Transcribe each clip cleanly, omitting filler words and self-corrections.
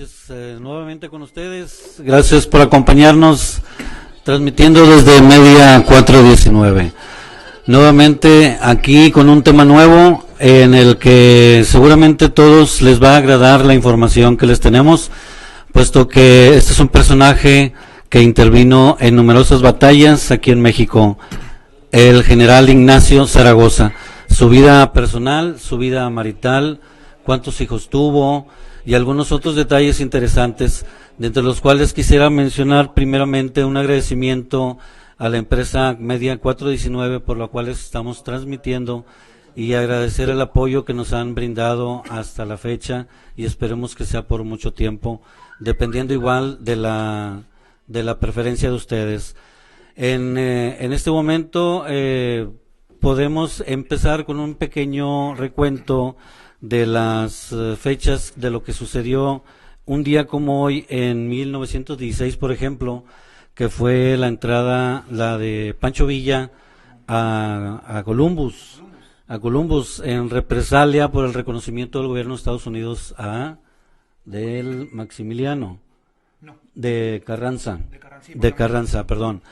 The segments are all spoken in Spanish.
noches nuevamente con ustedes. Gracias por acompañarnos, transmitiendo desde Media 419. Nuevamente aquí con un tema nuevo en el que seguramente todos les va a agradar la información que les tenemos, puesto que este es un personaje que intervino en numerosas batallas aquí en México, el general Ignacio Zaragoza. Su vida personal, su vida marital, cuántos hijos tuvo y algunos otros detalles interesantes, de entre los cuales quisiera mencionar primeramente un agradecimiento a la empresa Media 419 por la cual estamos transmitiendo, y agradecer el apoyo que nos han brindado hasta la fecha, y esperemos que sea por mucho tiempo, dependiendo igual de la preferencia de ustedes. En este momento podemos empezar con un pequeño recuento de las fechas de lo que sucedió un día como hoy en 1916, por ejemplo, que fue la entrada, la de Pancho Villa a Columbus, en represalia por el reconocimiento del gobierno de Estados Unidos del Maximiliano, de Carranza, perdón.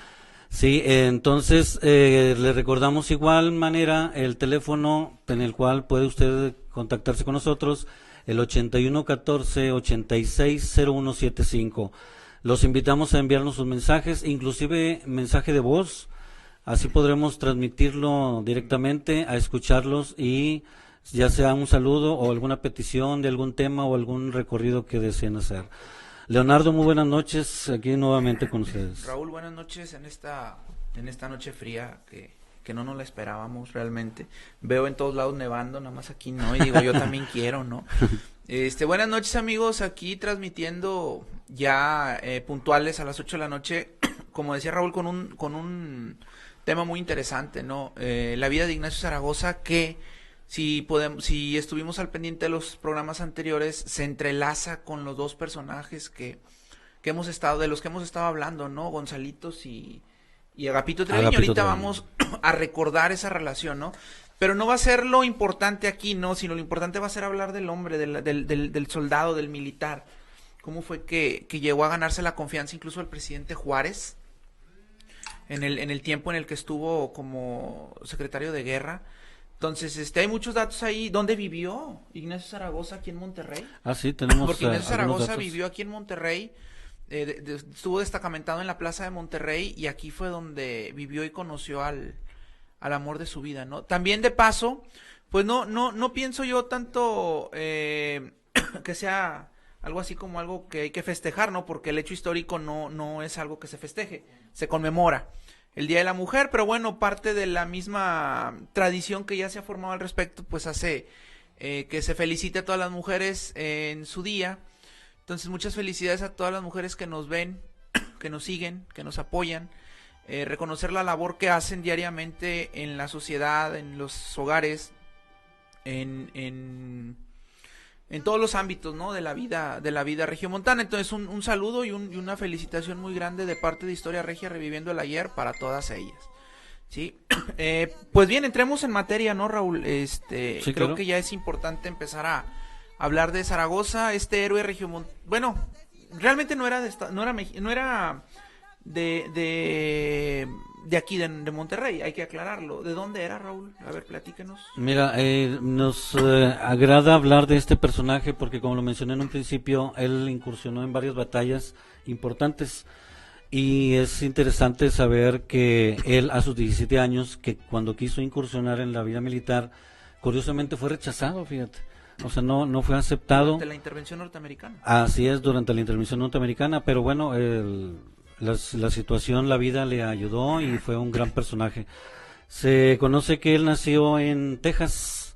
Sí, entonces le recordamos igual manera el teléfono en el cual puede usted contactarse con nosotros, el 8114-860175. Los invitamos a enviarnos sus mensajes, inclusive mensaje de voz, así podremos transmitirlo directamente, a escucharlos, y ya sea un saludo o alguna petición de algún tema o algún recorrido que deseen hacer. Leonardo, muy buenas noches, aquí nuevamente con ustedes. Raúl, buenas noches en esta noche fría que no nos la esperábamos realmente. Veo en todos lados nevando, nada más aquí no, y digo, yo también quiero, ¿no? Buenas noches, amigos, aquí transmitiendo ya puntuales a las 8 de la noche, como decía Raúl, con un tema muy interesante, ¿no? La vida de Ignacio Zaragoza, que si estuvimos al pendiente de los programas anteriores, se entrelaza con los dos personajes de los que hemos estado hablando, ¿no? Gonzalitos y Agapito Treviño. Ahorita vamos a recordar esa relación, ¿no? Pero no va a ser lo importante aquí, ¿no? Sino lo importante va a ser hablar del hombre, del soldado, del militar. Cómo fue que llegó a ganarse la confianza incluso del presidente Juárez en el tiempo en el que estuvo como secretario de guerra. Entonces, hay muchos datos ahí. ¿Dónde vivió Ignacio Zaragoza? Aquí en Monterrey. Sí, tenemos. Porque Ignacio Zaragoza vivió aquí en Monterrey, estuvo destacamentado en la Plaza de Monterrey, y aquí fue donde vivió y conoció al amor de su vida, ¿no? También de paso, pues no pienso yo tanto que sea algo así como algo que hay que festejar, ¿no? Porque el hecho histórico no es algo que se festeje, se conmemora el Día de la Mujer, pero bueno, parte de la misma tradición que ya se ha formado al respecto, pues hace que se felicite a todas las mujeres en su día. Entonces, muchas felicidades a todas las mujeres que nos ven, que nos siguen, que nos apoyan, reconocer la labor que hacen diariamente en la sociedad, en los hogares, en todos los ámbitos, ¿no? de la vida regiomontana. Entonces, un saludo y una felicitación muy grande de parte de Historia Regia Reviviendo el Ayer para todas ellas. Sí, pues bien, entremos en materia, ¿no, Raúl? Sí, creo claro. que ya es importante empezar a hablar de Zaragoza, este héroe regiomontano. Bueno, realmente no era de aquí, de Monterrey, hay que aclararlo. ¿De dónde era, Raúl? A ver, platícanos. Mira, nos agrada hablar de este personaje porque, como lo mencioné en un principio, él incursionó en varias batallas importantes, y es interesante saber que él, a sus 17 años, que cuando quiso incursionar en la vida militar, curiosamente fue rechazado, fíjate. O sea, no fue aceptado. Durante la intervención norteamericana. Así es, durante la intervención norteamericana, pero bueno, la situación, la vida le ayudó y fue un gran personaje. Se conoce que él nació en Texas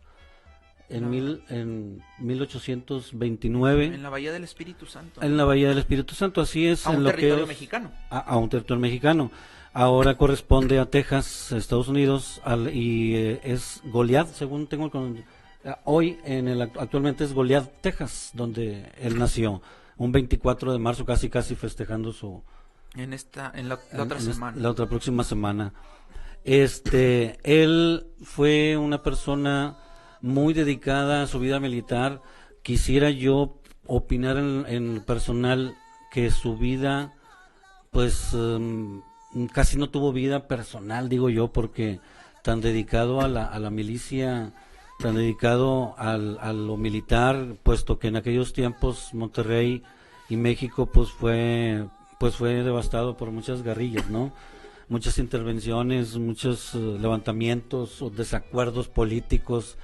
en 1829. En la Bahía del Espíritu Santo. En la Bahía del Espíritu Santo, así es. A un territorio mexicano. A un territorio mexicano. Ahora corresponde a Texas, Estados Unidos, es Goliad, según tengo hoy actualmente es Goliad, Texas, donde él nació, un 24 de marzo, casi festejando su... La otra próxima semana. Él fue una persona muy dedicada a su vida militar. Quisiera yo opinar en personal que su vida, pues casi no tuvo vida personal, digo yo, porque tan dedicado a la milicia, tan dedicado a lo militar, puesto que en aquellos tiempos Monterrey y México pues fue devastado por muchas guerrillas, ¿no? Muchas intervenciones, muchos levantamientos o desacuerdos políticos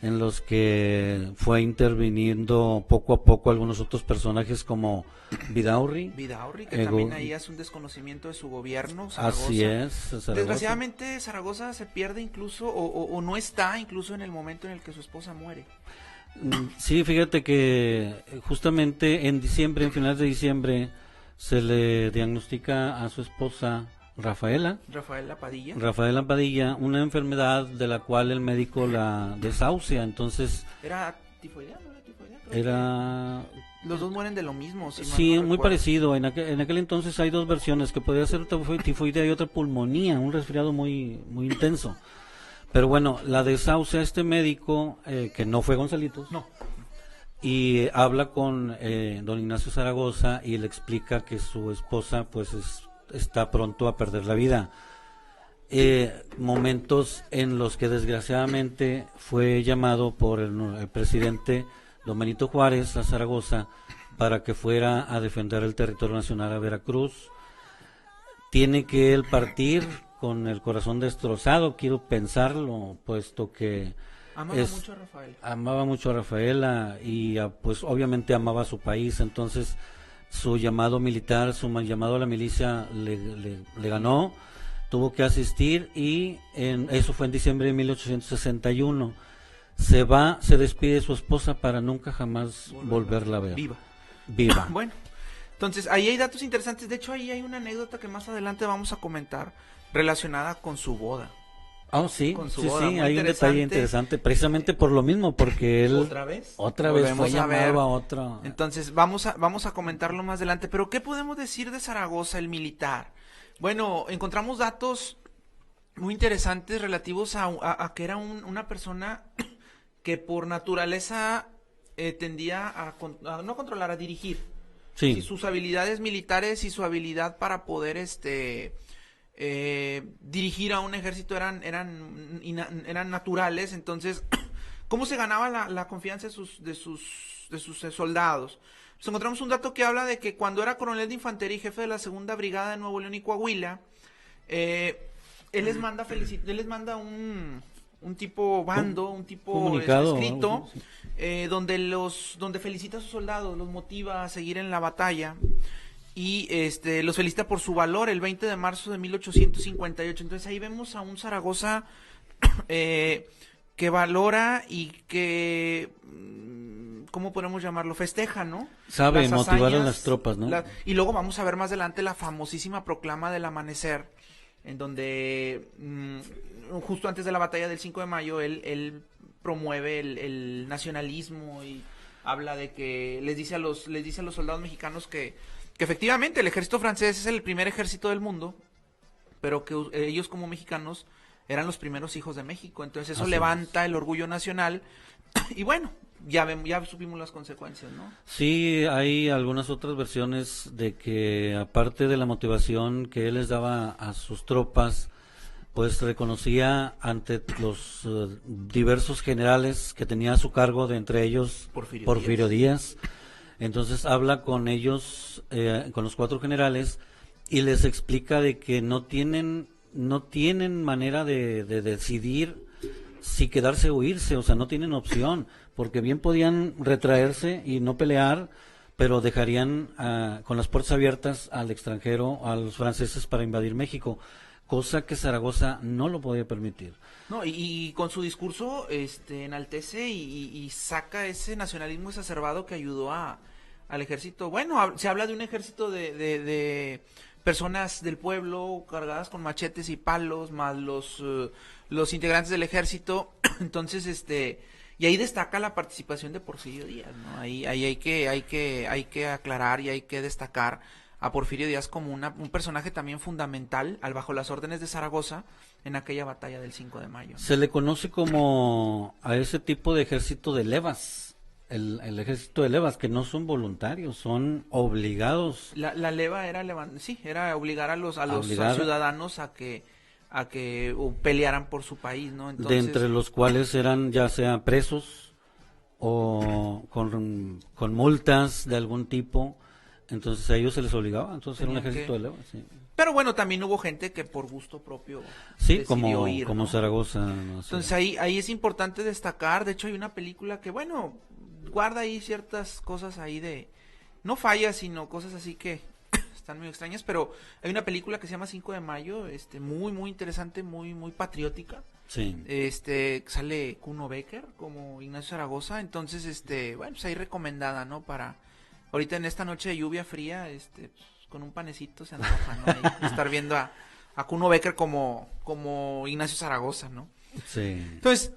en los que fue interviniendo poco a poco algunos otros personajes como Vidaurri. Vidaurri, que también ahí hace un desconocimiento de su gobierno, Zaragoza. Así es, Zaragoza. Desgraciadamente Zaragoza se pierde incluso, o no está incluso en el momento en el que su esposa muere. Sí, fíjate que justamente en diciembre, en finales de diciembre, se le diagnostica a su esposa Rafaela Padilla, una enfermedad de la cual el médico la desahucia. Entonces ¿era tifoidea? ¿No era tifoidea? Era... Los dos mueren de lo mismo. Si sí, no muy recuerdo. Parecido. En aquel entonces hay dos versiones, que podía ser tifoidea y otra pulmonía, un resfriado muy intenso. Pero bueno, la desahucia este médico, que no fue Gonzalitos. No. Y habla con don Ignacio Zaragoza y le explica que su esposa pues está pronto a perder la vida. Momentos en los que desgraciadamente fue llamado por el presidente don Benito Juárez a Zaragoza para que fuera a defender el territorio nacional a Veracruz. Tiene que él partir con el corazón destrozado, quiero pensarlo, puesto que amaba mucho a Rafaela y pues obviamente amaba a su país. Entonces su llamado militar, su llamado a la milicia le ganó, tuvo que asistir y eso fue en diciembre de 1861. Se despide de su esposa para nunca jamás volverla a ver. Viva. Bueno, entonces ahí hay datos interesantes. De hecho, ahí hay una anécdota que más adelante vamos a comentar relacionada con su boda. Oh, sí, hay un detalle interesante, precisamente por lo mismo, porque él otra vez fue llamado a otra. Entonces vamos a comentarlo más adelante. Pero ¿qué podemos decir de Zaragoza, el militar? Bueno, encontramos datos muy interesantes relativos a que era una persona que por naturaleza tendía a no controlar, a dirigir. Sí. Y sus habilidades militares y su habilidad para poder dirigir a un ejército eran naturales. Entonces, ¿cómo se ganaba la confianza de sus soldados? Pues encontramos un dato que habla de que cuando era coronel de infantería y jefe de la segunda brigada de Nuevo León y Coahuila, él les manda un tipo bando, un tipo comunicado, escrito, donde felicita a sus soldados, los motiva a seguir en la batalla. Y los felicita por su valor el 20 de marzo de 1858. Entonces ahí vemos a un Zaragoza que valora y que, ¿cómo podemos llamarlo? Festeja, ¿no? Sabe motivar a las tropas, ¿no? Y luego vamos a ver más adelante la famosísima proclama del amanecer, en donde justo antes de la batalla del 5 de mayo él promueve el nacionalismo y habla de que les dice a los soldados mexicanos que efectivamente el ejército francés es el primer ejército del mundo, pero que ellos como mexicanos eran los primeros hijos de México. Entonces eso levanta el orgullo nacional y bueno, ya supimos las consecuencias, ¿no? Sí, hay algunas otras versiones de que aparte de la motivación que él les daba a sus tropas, pues reconocía ante los diversos generales que tenía a su cargo, de entre ellos Porfirio Díaz. Entonces habla con ellos, con los 4 generales, y les explica de que no tienen manera de decidir si quedarse o irse, o sea, no tienen opción, porque bien podían retraerse y no pelear, pero dejarían con las puertas abiertas al extranjero, a los franceses, para invadir México, cosa que Zaragoza no lo podía permitir. No, y con su discurso enaltece y saca ese nacionalismo exacerbado que ayudó al ejército. Bueno, se habla de un ejército de personas del pueblo cargadas con machetes y palos, más los integrantes del ejército. Entonces, y ahí destaca la participación de Porfirio Díaz, ¿no? Ahí hay que aclarar y hay que destacar a Porfirio Díaz como un personaje también fundamental bajo las órdenes de Zaragoza en aquella batalla del 5 de mayo. Se le conoce como a ese tipo de ejército de levas. el ejército de levas, que no son voluntarios, son obligados. La leva era sí, era obligar a los ciudadanos a que pelearan por su país, ¿no? De entre los cuales eran ya sea presos o con multas de algún tipo, entonces a ellos se les obligaba, entonces era un ejército de levas, sí. Pero bueno, también hubo gente que por gusto propio sí, como ir, como ¿no? Zaragoza. No sé. Entonces ahí es importante destacar, de hecho hay una película que, bueno, guarda ahí ciertas cosas ahí de, no fallas, sino cosas así que están muy extrañas, pero hay una película que se llama 5 de mayo, muy, muy interesante, muy, muy patriótica. Sí. Sale Kuno Becker como Ignacio Zaragoza, entonces, bueno, pues ahí recomendada, ¿no? Para ahorita en esta noche de lluvia fría, con un panecito se antoja, ¿no? Ahí, estar viendo a Kuno Becker como Ignacio Zaragoza, ¿no? Sí. Entonces,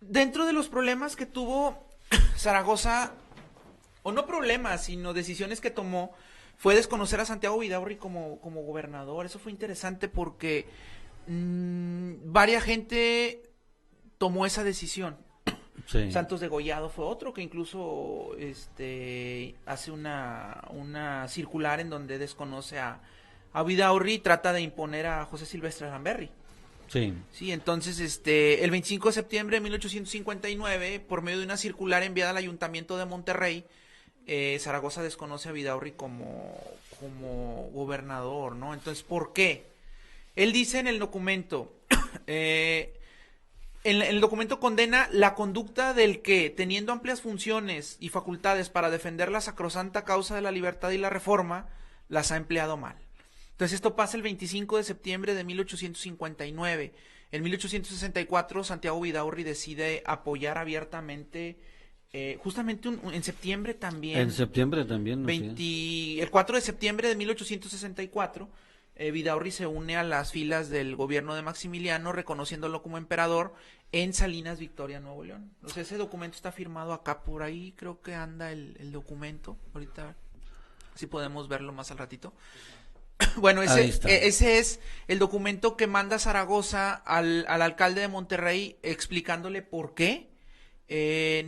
dentro de los problemas que tuvo Zaragoza, o no problemas, sino decisiones que tomó, fue desconocer a Santiago Vidaurri como gobernador. Eso fue interesante porque varia gente tomó esa decisión. Sí. Santos Degollado fue otro que incluso hace una circular en donde desconoce a Vidaurri y trata de imponer a José Silvestre Lamberri. Sí. Sí, entonces el 25 de septiembre de 1859, por medio de una circular enviada al Ayuntamiento de Monterrey, Zaragoza desconoce a Vidaurri como gobernador, ¿no? Entonces, ¿por qué? Él dice en el documento, en el documento condena la conducta del que, teniendo amplias funciones y facultades para defender la sacrosanta causa de la libertad y la reforma, las ha empleado mal. Entonces esto pasa el 25 de septiembre de 1859. En 1864 Santiago Vidaurri decide apoyar abiertamente, justamente en septiembre también. En septiembre también. El 4 de septiembre de 1864, Vidaurri se une a las filas del gobierno de Maximiliano, reconociéndolo como emperador en Salinas Victoria, Nuevo León. Entonces ese documento está firmado acá, por ahí creo que anda el documento. Ahorita sí podemos verlo más al ratito. Bueno, ese es el documento que manda Zaragoza al alcalde de Monterrey explicándole por qué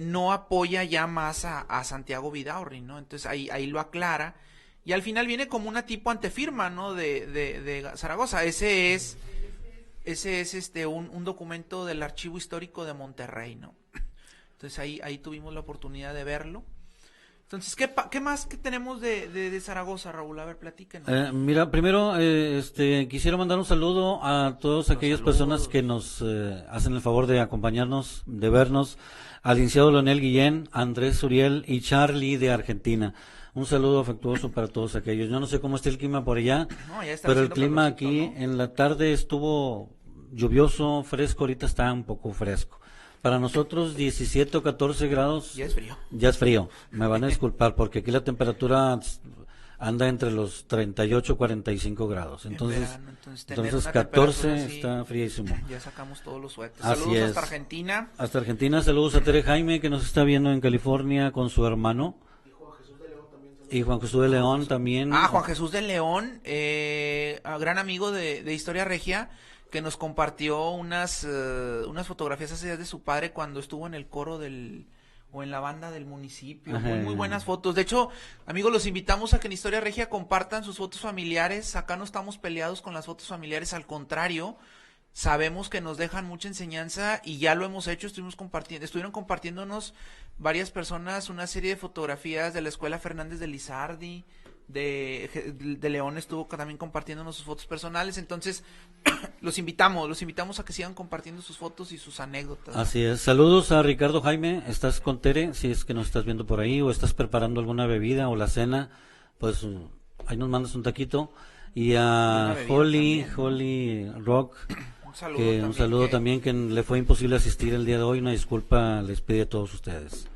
no apoya ya más a Santiago Vidaurri, ¿no? Entonces ahí lo aclara y al final viene como una tipo antefirma, ¿no? de Zaragoza. Ese es un documento del Archivo Histórico de Monterrey, ¿no? Entonces ahí tuvimos la oportunidad de verlo. Entonces, ¿qué más que tenemos de Zaragoza, Raúl? A ver, platíquenos. Mira, primero quisiera mandar un saludo a todas aquellas personas que nos hacen el favor de acompañarnos, de vernos, al licenciado Leonel Guillén, Andrés Uriel y Charlie de Argentina. Un saludo afectuoso para todos aquellos. Yo no sé cómo está el clima por allá, pero el clima aquí, ¿no? En la tarde estuvo lluvioso, fresco, ahorita está un poco fresco. Para nosotros 17 o 14 grados. Ya es frío. Ya es frío. Me van a disculpar porque aquí la temperatura anda entre los 38 y 45 grados. Entonces 14 está fríísimo. Ya sacamos todos los suéteres. Así saludos es. Hasta Argentina. Hasta Argentina. Saludos a Tere Jaime que nos está viendo en California con su hermano. Y Juan Jesús de León también. Juan Jesús de León, gran amigo de Historia Regia, que nos compartió unas fotografías hace días de su padre cuando estuvo en el coro o en la banda del municipio. Muy, muy buenas fotos. De hecho, amigos, los invitamos a que en Historia Regia compartan sus fotos familiares. Acá no estamos peleados con las fotos familiares, al contrario, sabemos que nos dejan mucha enseñanza y ya lo hemos hecho. Estuvieron compartiéndonos varias personas una serie de fotografías de la Escuela Fernández de Lizardi. De León estuvo también compartiéndonos sus fotos personales. Entonces los invitamos a que sigan compartiendo sus fotos y sus anécdotas. Así es. Saludos a Ricardo Jaime. Estás con Tere, si es que nos estás viendo por ahí o estás preparando alguna bebida o la cena, pues ahí nos mandas un taquito. Y a Holly Rock, un saludo también que le fue imposible asistir el día de hoy. Una disculpa les pedí a todos ustedes.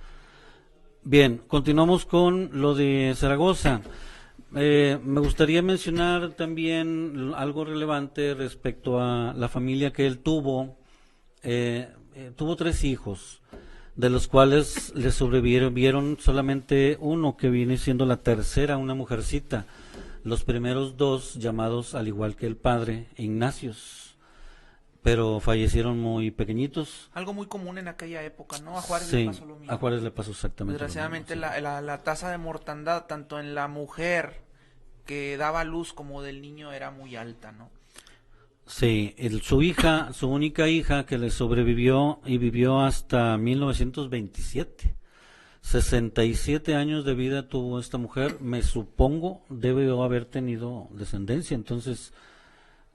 Bien, continuamos con lo de Zaragoza. Me gustaría mencionar también algo relevante respecto a la familia que él tuvo. Tuvo 3 hijos, de los cuales le sobrevivieron solamente uno, que viene siendo la tercera, una mujercita. Los primeros 2 llamados, al igual que el padre, Ignacios. pero fallecieron muy pequeñitos. Algo muy común en aquella época, ¿no? A Juárez Sí, le pasó lo mismo. a Juárez le pasó exactamente lo Desgraciadamente mismo, sí. la tasa de mortandad, tanto en la mujer que daba luz como del niño, era muy alta, ¿no? Sí, su única hija que le sobrevivió y vivió hasta 1927. 67 años de vida tuvo esta mujer, me supongo debe haber tenido descendencia, entonces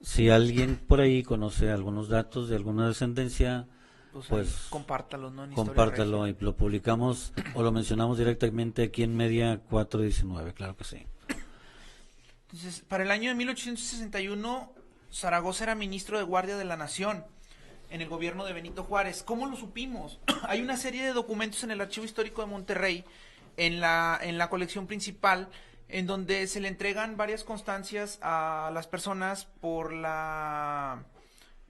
si alguien por ahí conoce algunos datos de alguna descendencia, Pues pues compártalos, ¿no? En Historia compártalo Regia. y lo publicamos o lo mencionamos directamente aquí en Media 419, claro que sí. Entonces, para el año de 1861, Zaragoza era ministro de Guardia de la Nación en el gobierno de Benito Juárez. ¿Cómo lo supimos? Hay una serie de documentos en el Archivo Histórico de Monterrey, en la colección principal, en donde se le entregan varias constancias a las personas por la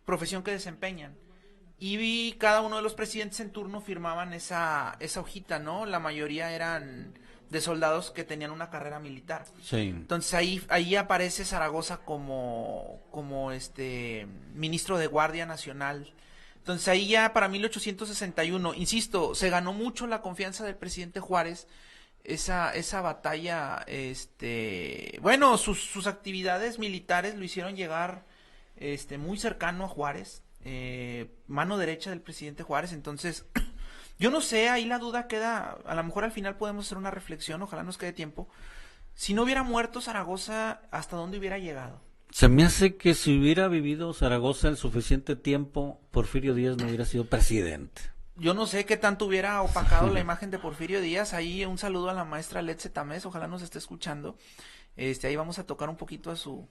profesión que desempeñan. Y cada uno de los presidentes en turno firmaban esa hojita, ¿no? La mayoría eran de soldados que tenían una carrera militar. Sí. Entonces ahí aparece Zaragoza como ministro de Guardia Nacional. Entonces ahí ya para 1861, insisto, se ganó mucho la confianza del presidente Juárez. Esa batalla, bueno, sus actividades militares lo hicieron llegar muy cercano a Juárez, mano derecha del presidente Juárez. Entonces yo no sé, ahí la duda queda, a lo mejor al final podemos hacer una reflexión, ojalá nos quede tiempo. Si no hubiera muerto Zaragoza, ¿hasta dónde hubiera llegado? Se me hace que si hubiera vivido Zaragoza el suficiente tiempo, Porfirio Díaz no hubiera sido presidente. Yo no sé qué tanto hubiera opacado la imagen de Porfirio Díaz. Ahí un saludo a la maestra Letze Tamés, ojalá nos esté escuchando. Ahí vamos a tocar un poquito a su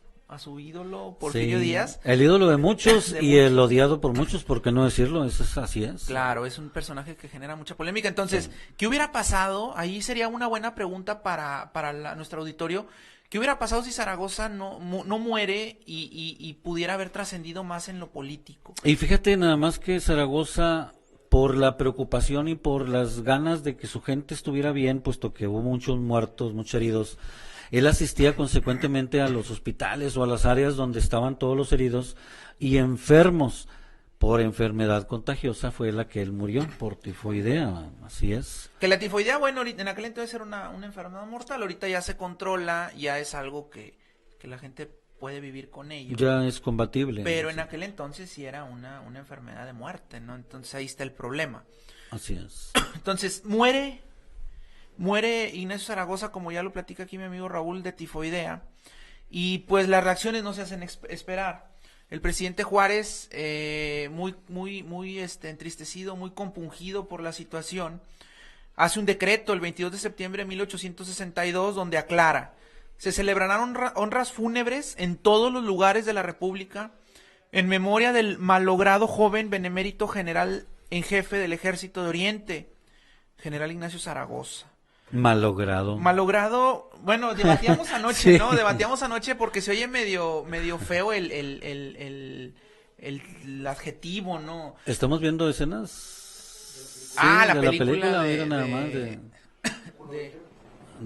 ídolo, Porfirio Sí, Díaz. el ídolo de muchos De y muchos. el odiado por muchos, ¿por qué no decirlo? Así es. Claro, es un personaje que genera mucha polémica. Entonces, ¿qué hubiera pasado? Ahí sería una buena pregunta para nuestro auditorio. ¿Qué hubiera pasado si Zaragoza no muere y pudiera haber trascendido más en lo político? Y fíjate nada más que Zaragoza, por la preocupación y por las ganas de que su gente estuviera bien, puesto que hubo muchos muertos, muchos heridos, él asistía consecuentemente a los hospitales o a las áreas donde estaban todos los heridos y enfermos por enfermedad contagiosa fue la que él murió, por tifoidea, así es. Que la tifoidea, bueno, en aquel entonces era una enfermedad mortal, ahorita ya se controla, ya es algo que la gente puede vivir con ello. Ya es combatible. Pero sí. en aquel entonces sí era una enfermedad de muerte, ¿no? Entonces ahí está el problema. Así es. Entonces muere Ignacio Zaragoza, como ya lo platica aquí mi amigo Raúl, de tifoidea, y pues las reacciones no se hacen esperar. El presidente Juárez, muy entristecido, muy compungido por la situación, hace un decreto el 22 de septiembre de 1862 donde aclara: se celebrarán honras fúnebres en todos los lugares de la República en memoria del malogrado joven benemérito general en jefe del Ejército de Oriente, general Ignacio Zaragoza. Malogrado. Malogrado, bueno, debatíamos anoche, Sí. ¿no? Debatíamos anoche porque se oye medio feo el adjetivo, ¿no? Estamos viendo escenas. Sí, La de película la película, de, mira nada de- más de de-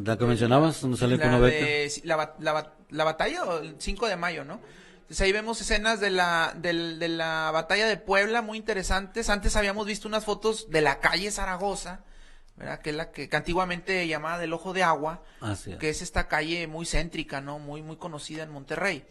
la que mencionabas, donde sale la con Beca. de la batalla, o el 5 de mayo, ¿no? Entonces ahí vemos escenas de la batalla de Puebla muy interesantes. Antes habíamos visto unas fotos de la calle Zaragoza, ¿verdad? Que es la que antiguamente llamada del Ojo de Agua, Así es. que es esta calle muy céntrica, ¿no? Muy conocida en Monterrey.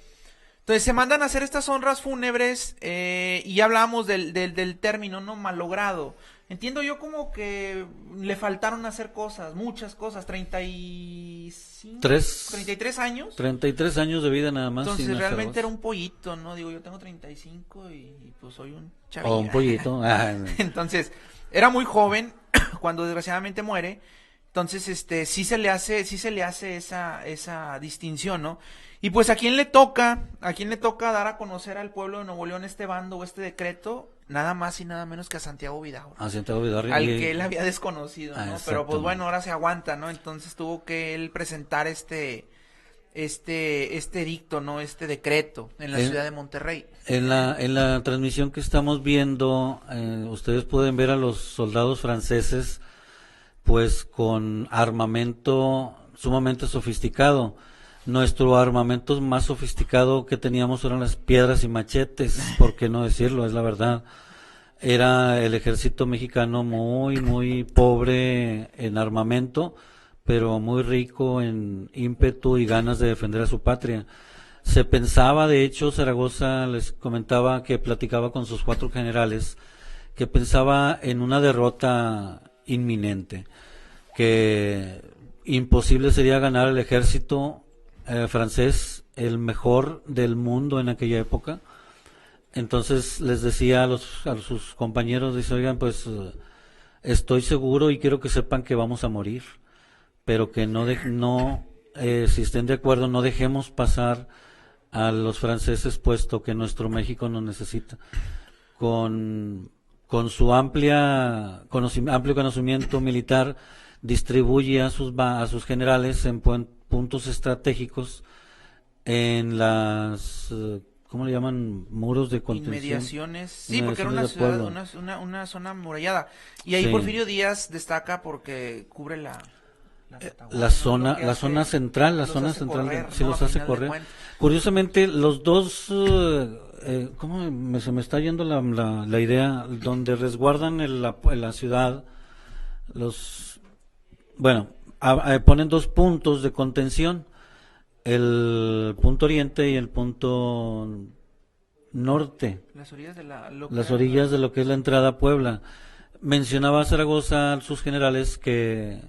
Entonces se mandan a hacer estas honras fúnebres, y ya hablábamos del término, ¿no? Malogrado. Entiendo yo como que le faltaron hacer cosas, muchas cosas, 33 años. 33 años de vida nada más. Entonces sin realmente hacer era un pollito, ¿no? Digo, yo tengo 35 y pues soy un voz. chavillo. O un pollito. Ah, Entonces, era muy joven cuando desgraciadamente muere. Entonces, sí se le hace esa distinción, ¿no? Y pues a quién le toca dar a conocer al pueblo de Nuevo León este bando o este decreto, nada más y nada menos que a Santiago Vidaurre, a Santiago Vidaurre. al que él había desconocido, ¿no? Pero pues exactamente. bueno, ahora se aguanta, ¿no? Entonces tuvo que él presentar este edicto, ¿no? Este decreto en la ciudad de Monterrey. En la transmisión que estamos viendo, ustedes pueden ver a los soldados franceses, pues con armamento sumamente sofisticado. Nuestro armamento más sofisticado que teníamos eran las piedras y machetes, por qué no decirlo, es la verdad. Era el ejército mexicano muy, muy pobre en armamento, pero muy rico en ímpetu y ganas de defender a su patria. Se pensaba, de hecho, Zaragoza les comentaba que platicaba con sus 4 generales, que pensaba en una derrota inminente, que imposible sería ganar el ejército francés, el mejor del mundo en aquella época. Entonces les decía a sus compañeros, dice, oigan, pues estoy seguro y quiero que sepan que vamos a morir, pero que si estén de acuerdo, no dejemos pasar a los franceses, puesto que nuestro México nos necesita. Con su amplio conocimiento militar, distribuye a sus generales en puntos estratégicos en ¿cómo le llaman? Muros de contención. Inmediaciones, sí, porque era una ciudad, una zona amurallada. Y ahí sí. Porfirio Díaz destaca porque cubre la zona central, sí, los hace correr. Curiosamente, los dos, se me está yendo la idea, donde resguardan la ciudad, ponen 2 puntos de contención, el punto oriente y el punto norte, las orillas de lo que es la entrada a Puebla. Mencionaba Zaragoza a sus generales que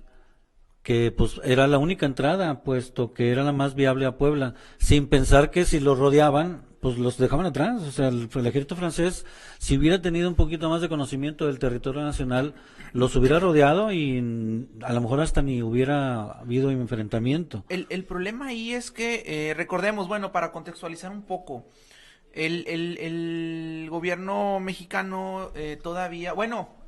pues era la única entrada, puesto que era la más viable a Puebla, sin pensar que si los rodeaban, pues los dejaban atrás. O sea, el ejército francés, si hubiera tenido un poquito más de conocimiento del territorio nacional, los hubiera rodeado y a lo mejor hasta ni hubiera habido enfrentamiento. El problema ahí es que, recordemos, bueno, para contextualizar un poco, el gobierno mexicano todavía,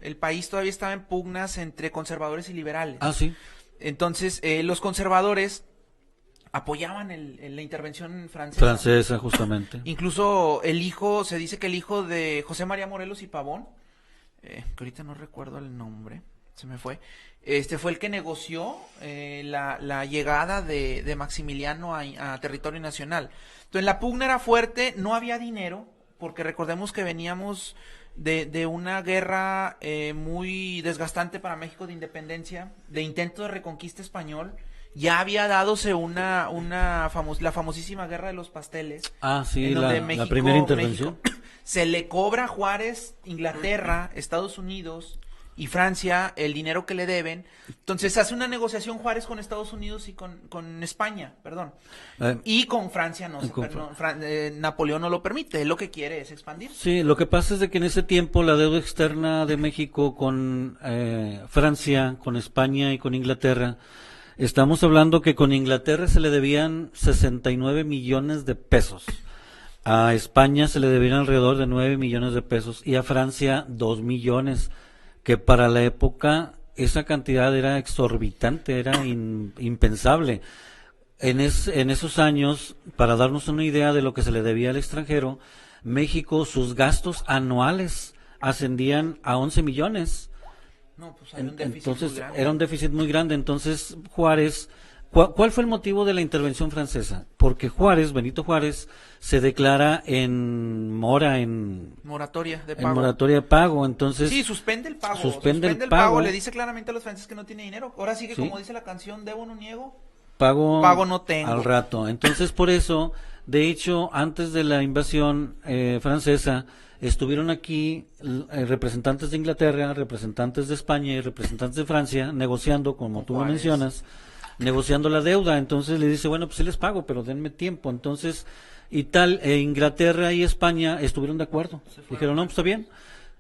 el país todavía estaba en pugnas entre conservadores y liberales. Ah, sí. Entonces, los conservadores apoyaban la intervención francesa. Francesa, justamente. Incluso se dice que el hijo de José María Morelos y Pavón, que ahorita no recuerdo el nombre, se me fue, fue el que negoció la llegada de Maximiliano a territorio nacional. Entonces, la pugna era fuerte, no había dinero, porque recordemos que veníamos de una guerra muy desgastante para México de independencia, de intento de reconquista español. Ya había dadose la famosísima guerra de los pasteles. Ah, sí, la primera intervención. México, se le cobra a Juárez, Inglaterra, Estados Unidos y Francia el dinero que le deben. Entonces hace una negociación Juárez con Estados Unidos y con España, y con Francia no, Napoleón no lo permite, él lo que quiere es expandir. Sí, lo que pasa es de que en ese tiempo la deuda externa de México con Francia, con España y con Inglaterra, estamos hablando que con Inglaterra se le debían 69 millones de pesos. A España se le debían alrededor de 9 millones de pesos y a Francia 2 millones, que para la época esa cantidad era exorbitante, era impensable. En esos años, para darnos una idea de lo que se le debía al extranjero, México, sus gastos anuales ascendían a 11 millones. No, pues hay un déficit entonces muy grande. Era un déficit muy grande. Entonces Juárez, ¿cuál fue el motivo de la intervención francesa? Porque Benito Juárez, se declara en moratoria de pago. En moratoria de pago, entonces sí, suspende el pago. Suspende el pago. Le dice claramente a los franceses que no tiene dinero. Ahora sí que, como dice la canción, debo no niego. Pago no tengo. Al rato. Entonces, por eso, de hecho, antes de la invasión francesa, estuvieron aquí representantes de Inglaterra, representantes de España y representantes de Francia negociando, como tú lo mencionas, negociando la deuda. Entonces le dice, bueno, pues sí les pago, pero denme tiempo. Entonces, Inglaterra y España estuvieron de acuerdo. Dijeron, no, pues está bien.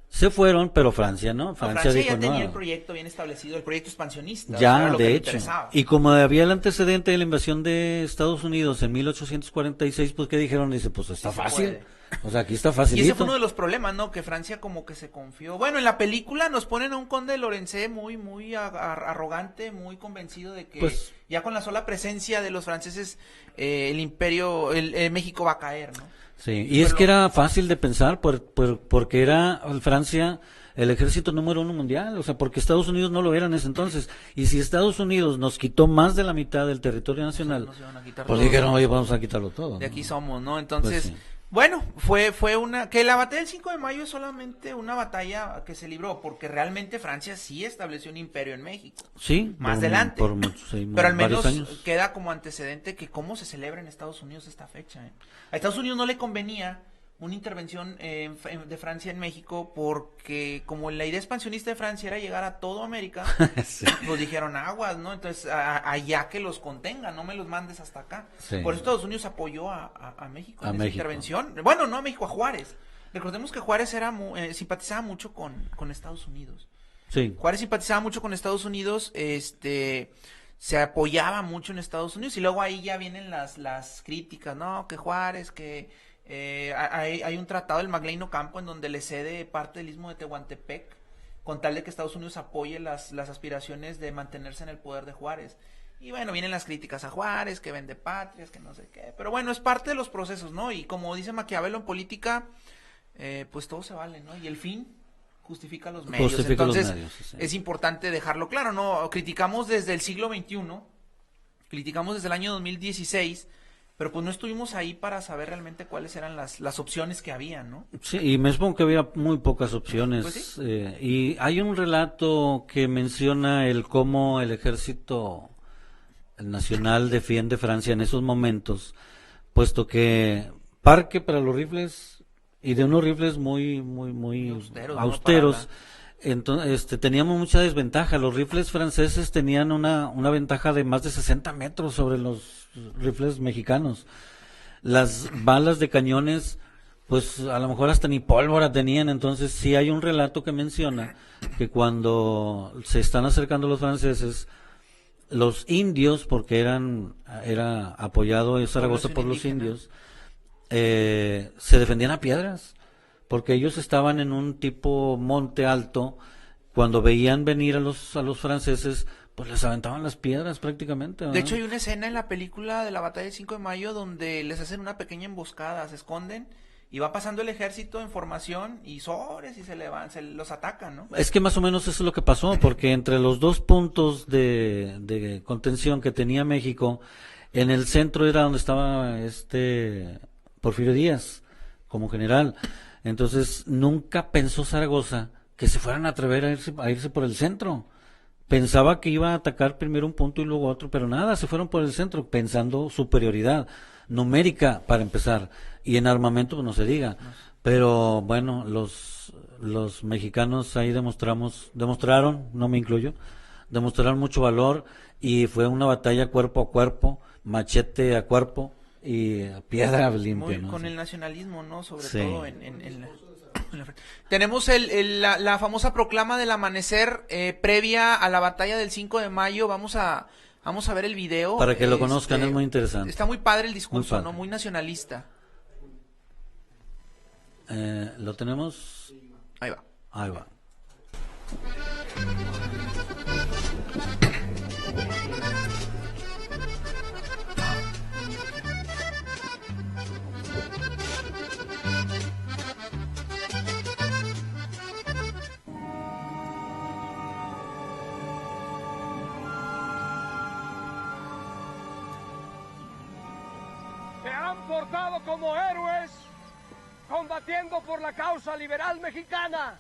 Se fueron, pero Francia, ¿no? Francia dijo, ya tenía el proyecto bien establecido, el proyecto expansionista. Ya, de hecho. Y como había el antecedente de la invasión de Estados Unidos en 1846, pues ¿qué dijeron? Dice, pues está fácil. O sea, aquí está facilito. Y ese fue uno de los problemas, ¿no? Que Francia como que se confió. Bueno, en la película nos ponen a un conde de Lorenzé muy arrogante, muy convencido de que pues, ya con la sola presencia de los franceses el imperio, México va a caer, ¿no? Sí, y es que era fácil de pensar porque Francia el ejército número 1 mundial, o sea, porque Estados Unidos no lo era en ese entonces. Y si Estados Unidos nos quitó más de la mitad del territorio nacional, pues dijeron, oye, vamos a quitarlo todo. De aquí ¿no? somos, ¿no? Entonces, Pues sí. bueno, fue una, que la batalla del 5 de mayo es solamente una batalla que se libró, porque realmente Francia sí estableció un imperio en México. Sí, Más adelante. Por muchos, sí, Pero al varios menos años. queda como antecedente que cómo se celebra en Estados Unidos esta fecha. A Estados Unidos no le convenía una intervención de Francia en México porque como la idea expansionista de Francia era llegar a toda América, Sí. pues dijeron aguas, ¿no? Entonces allá que los contenga, no me los mandes hasta acá. Sí. Por eso Estados Unidos apoyó a México A en esa México. intervención. Bueno, no a México, a Juárez. Recordemos que Juárez era simpatizaba mucho con Estados Unidos. Sí. Juárez simpatizaba mucho con Estados Unidos, se apoyaba mucho en Estados Unidos y luego ahí ya vienen las críticas, no, que Juárez, que hay un tratado del Magleino Campo en donde le cede parte del istmo de Tehuantepec con tal de que Estados Unidos apoye las aspiraciones de mantenerse en el poder de Juárez. Y bueno, vienen las críticas a Juárez, que vende patrias, que no sé qué, pero bueno, es parte de los procesos, ¿no? Y como dice Maquiavelo en política, pues todo se vale, ¿no? Y el fin justifica los medios. Justifica Entonces, los medios, sí. es importante dejarlo claro, ¿no? Criticamos desde el siglo XXI, criticamos desde el año 2016, pero pues no estuvimos ahí para saber realmente cuáles eran las opciones que había, ¿no? Sí, y me supongo que había muy pocas opciones. Pues sí. Y hay un relato que menciona el cómo el ejército nacional defiende Francia en esos momentos, puesto que parque para los rifles y de unos rifles muy austeros, austeros. ¿no? Entonces, teníamos mucha desventaja. Los rifles franceses tenían una ventaja de más de 60 metros sobre los rifles mexicanos. Las balas de cañones, pues a lo mejor hasta ni pólvora tenían. Entonces, sí hay un relato que menciona que cuando se están acercando los franceses, los indios, porque era apoyado Zaragoza por los indios, se defendían a piedras, porque ellos estaban en un tipo monte alto. Cuando veían venir a los franceses, pues les aventaban las piedras prácticamente, ¿verdad? De hecho, hay una escena en la película de la batalla del 5 de mayo donde les hacen una pequeña emboscada, se esconden y va pasando el ejército en formación y sobres y se los atacan, ¿no? Es que más o menos eso es lo que pasó, porque entre los dos puntos de contención que tenía México, en el centro era donde estaba Porfirio Díaz como general. Entonces nunca pensó Zaragoza que se fueran a atrever a irse por el centro. Pensaba que iba a atacar primero un punto y luego otro, pero nada, se fueron por el centro pensando superioridad numérica para empezar, y en armamento pues no se diga. Pero bueno, los mexicanos ahí demostraron, no me incluyo, demostraron mucho valor, y fue una batalla cuerpo a cuerpo, machete a cuerpo y a piedra limpia, ¿no? Con Sí. el nacionalismo, ¿no? Sobre Sí. todo tenemos la famosa proclama del amanecer previa a la batalla del 5 de mayo. Vamos a ver el video. Para que lo conozcan, es muy interesante. Está muy padre el discurso, Muy padre. ¿no? Muy nacionalista. ¿Lo tenemos? Ahí va. Ahí va. Se han portado como héroes combatiendo por la causa liberal mexicana.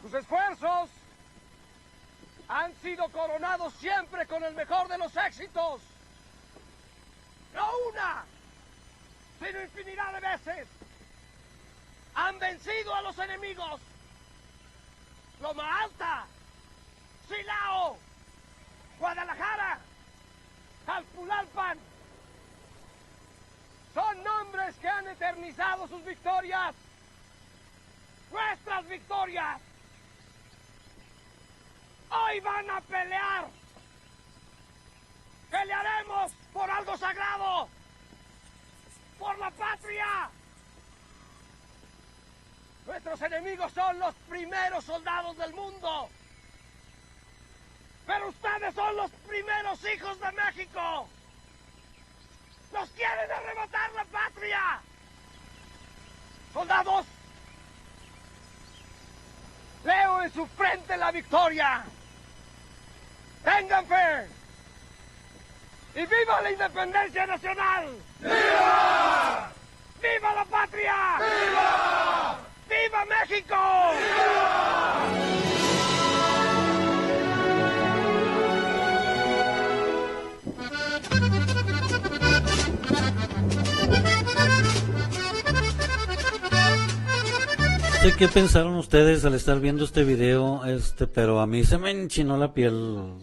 Sus esfuerzos han sido coronados siempre con el mejor de los éxitos. No una, sino infinidad de veces. Han vencido a los enemigos. Loma Alta, Silao, Guadalajara, Calpulalpan. Son nombres que han eternizado sus victorias. Nuestras victorias. Hoy van a pelear. Pelearemos por algo sagrado. Por la patria. Nuestros enemigos son los primeros soldados del mundo. Pero ustedes son los primeros hijos de México. ¡Nos quieren arrebatar la patria! Soldados, en su frente la victoria. ¡Tengan fe! ¡Y viva la independencia nacional! ¡Viva! ¡Viva la patria! ¡Viva! ¡Viva México! ¡Viva! No sé qué pensaron ustedes al estar viendo este video, pero a mí se me enchinó la piel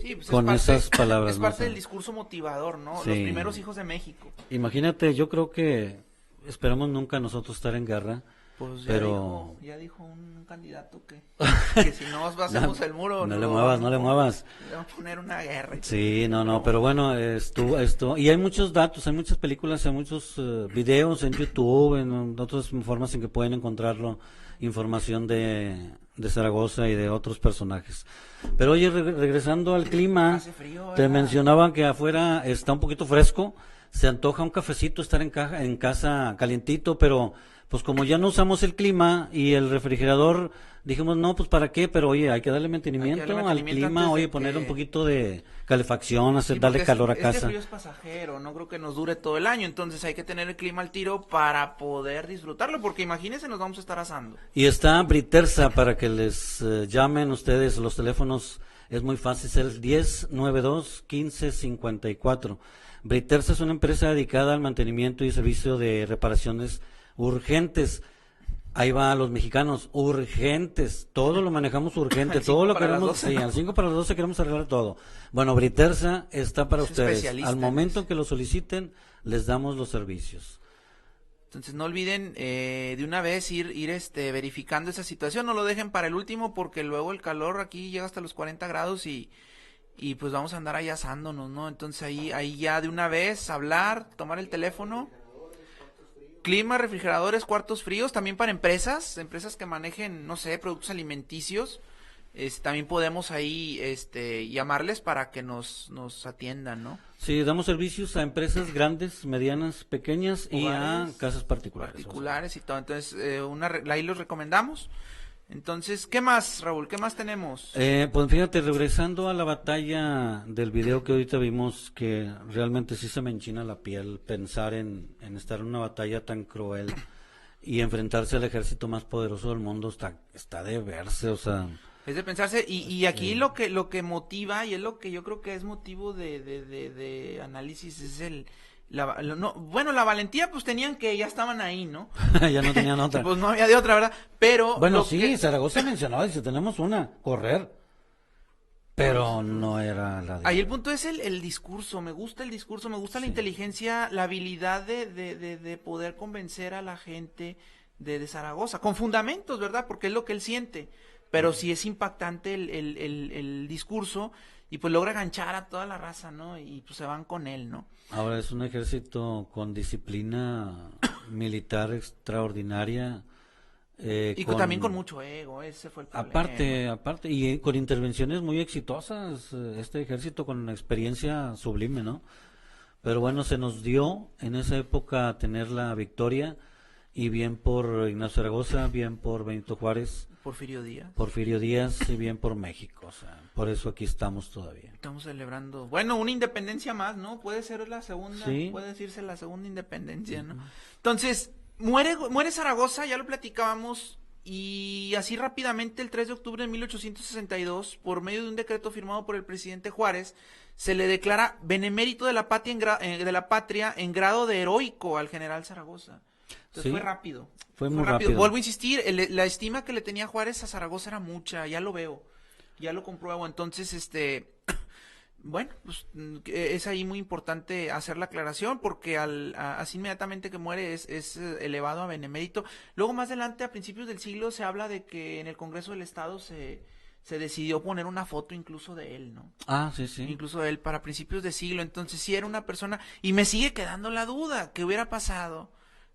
Sí, pues con esas palabras. es ¿no? parte del discurso motivador, ¿no? Sí. Los primeros hijos de México. Imagínate, yo creo que esperamos nunca nosotros estar en guerra, Pues pero ya dijo un candidato que si no hacemos el muro... no le muevas. Le vamos a poner una guerra. Sí, no, pero bueno, esto, y hay muchos datos, hay muchas películas, hay muchos videos en YouTube, en otras formas en que pueden encontrarlo, información de Zaragoza y de otros personajes. Pero oye, regresando al clima, Hace frío, te ¿verdad? mencionaba que afuera está un poquito fresco, se antoja un cafecito, estar en casa calientito, pero pues como ya no usamos el clima y el refrigerador, dijimos, no, pues para qué, pero oye, hay que darle mantenimiento, al mantenimiento clima, antes de oye, poner que- un poquito de calefacción, Sí, darle porque calor a este casa. frío es pasajero, no creo que nos dure todo el año, entonces hay que tener el clima al tiro para poder disfrutarlo, porque imagínense, nos vamos a estar asando. Y está Britersa para que les llamen ustedes, los teléfonos es muy fácil, es el 1092-1554. Britersa es una empresa dedicada al mantenimiento y servicio de reparaciones urgentes. Ahí va a los mexicanos, urgentes, todo lo manejamos urgente, Al todo 5 lo para las queremos, 12, sí, ¿no? al 5 para las 12 queremos arreglar todo. Bueno, Britersa está para Es ustedes, especialista al en momento eso. que lo soliciten, les damos los servicios. Entonces no olviden de una vez ir verificando esa situación, no lo dejen para el último porque luego el calor aquí llega hasta los 40 grados y pues vamos a andar ahí asándonos, ¿no? Entonces ahí ya de una vez hablar, tomar el teléfono. Clima, refrigeradores, cuartos fríos, también para empresas que manejen, no sé, productos alimenticios, también podemos ahí llamarles para que nos atiendan, ¿no? Sí, damos servicios a empresas grandes, medianas, pequeñas y a Hogares, casas particulares. particulares y todo, entonces ahí los recomendamos. Entonces, ¿qué más, Raúl? ¿Qué más tenemos? Pues fíjate, regresando a la batalla del video que ahorita vimos, que realmente sí se me enchina la piel pensar en estar en una batalla tan cruel y enfrentarse al ejército más poderoso del mundo, está de verse, o sea... Es de pensarse, y aquí lo que motiva, y es lo que yo creo que es motivo de análisis, es la valentía, pues tenían que, ya estaban ahí, ¿no? ya no tenían otra. Pues no había de otra, ¿verdad? Pero... Bueno, lo sí, que- Zaragoza mencionaba, dice, tenemos una, correr, pero no era la de... Ahí el punto es el discurso, me gusta el discurso, me gusta la Sí. inteligencia, la habilidad de poder convencer a la gente de Zaragoza, con fundamentos, ¿verdad? Porque es lo que él siente, pero sí es impactante el discurso y pues logra ganchar a toda la raza, ¿no? Y pues se van con él, ¿no? Ahora es un ejército con disciplina militar extraordinaria. Y también con mucho ego, ese fue el problema. Aparte, y con intervenciones muy exitosas, este ejército con una experiencia sublime, ¿no? Pero bueno, se nos dio en esa época tener la victoria, y bien por Ignacio Zaragoza, bien por Benito Juárez, Porfirio Díaz y bien por México, o sea, por eso aquí estamos todavía. Estamos celebrando, bueno, una independencia más, ¿no? Puede ser la segunda, Sí. puede decirse la segunda independencia, ¿no? Entonces, muere Zaragoza, ya lo platicábamos, y así rápidamente el 3 de octubre de 1862, por medio de un decreto firmado por el presidente Juárez, se le declara benemérito de la patria en grado de heroico al general Zaragoza. Entonces Sí. fue rápido. Fue muy rápido. Vuelvo a insistir, la estima que le tenía Juárez a Zaragoza era mucha, ya lo veo, ya lo compruebo. Entonces, bueno, pues es ahí muy importante hacer la aclaración porque así inmediatamente que muere es elevado a benemérito. Luego más adelante, a principios del siglo, se habla de que en el Congreso del Estado se decidió poner una foto incluso de él, ¿no? Ah, sí, sí. Incluso de él para principios de siglo. Entonces sí era una persona, y me sigue quedando la duda, ¿qué hubiera pasado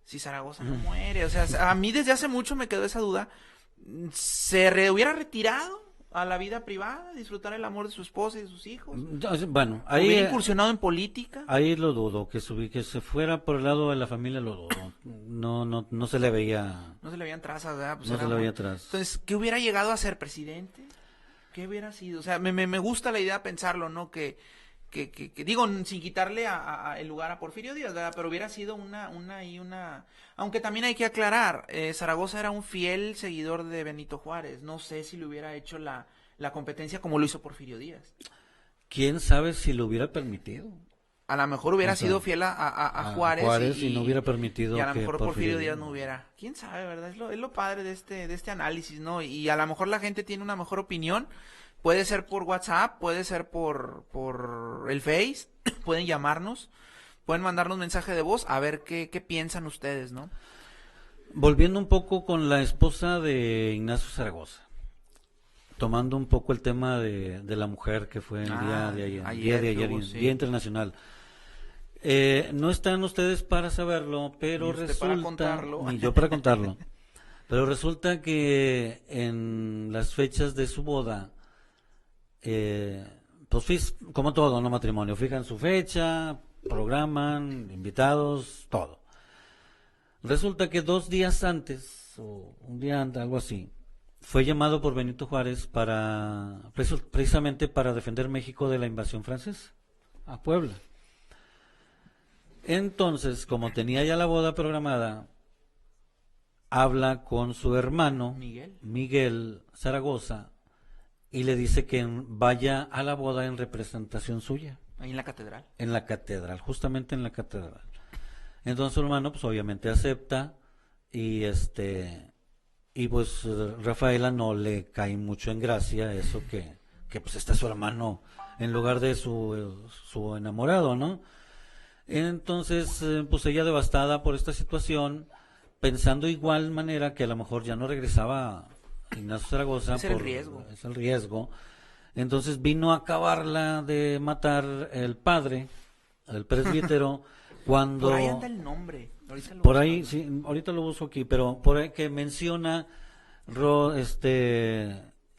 si Zaragoza no muere? O sea, a mí desde hace mucho me quedó esa duda. ¿Hubiera retirado a la vida privada, disfrutar el amor de su esposa y de sus hijos? Bueno, ¿Hubiera ahí, incursionado en política? ahí lo dudo, que se fuera por el lado de la familia lo dudo. No se le veía no se le veían trazas, ¿verdad? Pues No se le veía atrás. Entonces, ¿qué hubiera llegado a ser presidente? ¿Qué hubiera sido? O sea, me gusta la idea de pensarlo, ¿no? Que digo, sin quitarle el lugar a Porfirio Díaz, ¿verdad? Pero hubiera sido una, aunque también hay que aclarar, Zaragoza era un fiel seguidor de Benito Juárez, no sé si le hubiera hecho la competencia como lo hizo Porfirio Díaz. ¿Quién sabe si lo hubiera permitido? A lo mejor hubiera sido fiel a Juárez, y no hubiera permitido y a lo que mejor Porfirio Díaz no hubiera. ¿Quién sabe, verdad? Es lo padre de este análisis, ¿no? Y a lo mejor la gente tiene una mejor opinión. Puede ser por WhatsApp, puede ser por el Face, pueden llamarnos, pueden mandarnos mensaje de voz a ver qué piensan ustedes, ¿no? Volviendo un poco con la esposa de Ignacio Zaragoza, tomando un poco el tema de la mujer que fue el día de ayer, sí. Día Internacional. No están ustedes para saberlo, pero resulta, para contarlo. ni yo para contarlo, pero resulta que en las fechas de su boda, pues como todo, no matrimonio, fijan su fecha, programan, invitados, todo. Resulta que 2 días antes, o un día antes, algo así, fue llamado por Benito Juárez precisamente para defender México de la invasión francesa a Puebla. Entonces, como tenía ya la boda programada, habla con su hermano Miguel Zaragoza y le dice que vaya a la boda en representación suya. Ahí en la catedral. En la catedral, justamente en la catedral. Entonces su hermano pues obviamente acepta y pues Rafaela no le cae mucho en gracia eso que pues está su hermano en lugar de su enamorado, ¿no? Entonces pues ella devastada por esta situación, pensando igual manera que a lo mejor ya no regresaba Ignacio Zaragoza. Es el riesgo. Es el riesgo. Entonces vino a acabarla de matar el padre, el presbítero, cuando... Por ahí anda el nombre. Por ahí, sí, ahorita lo busco aquí, pero por ahí que menciona,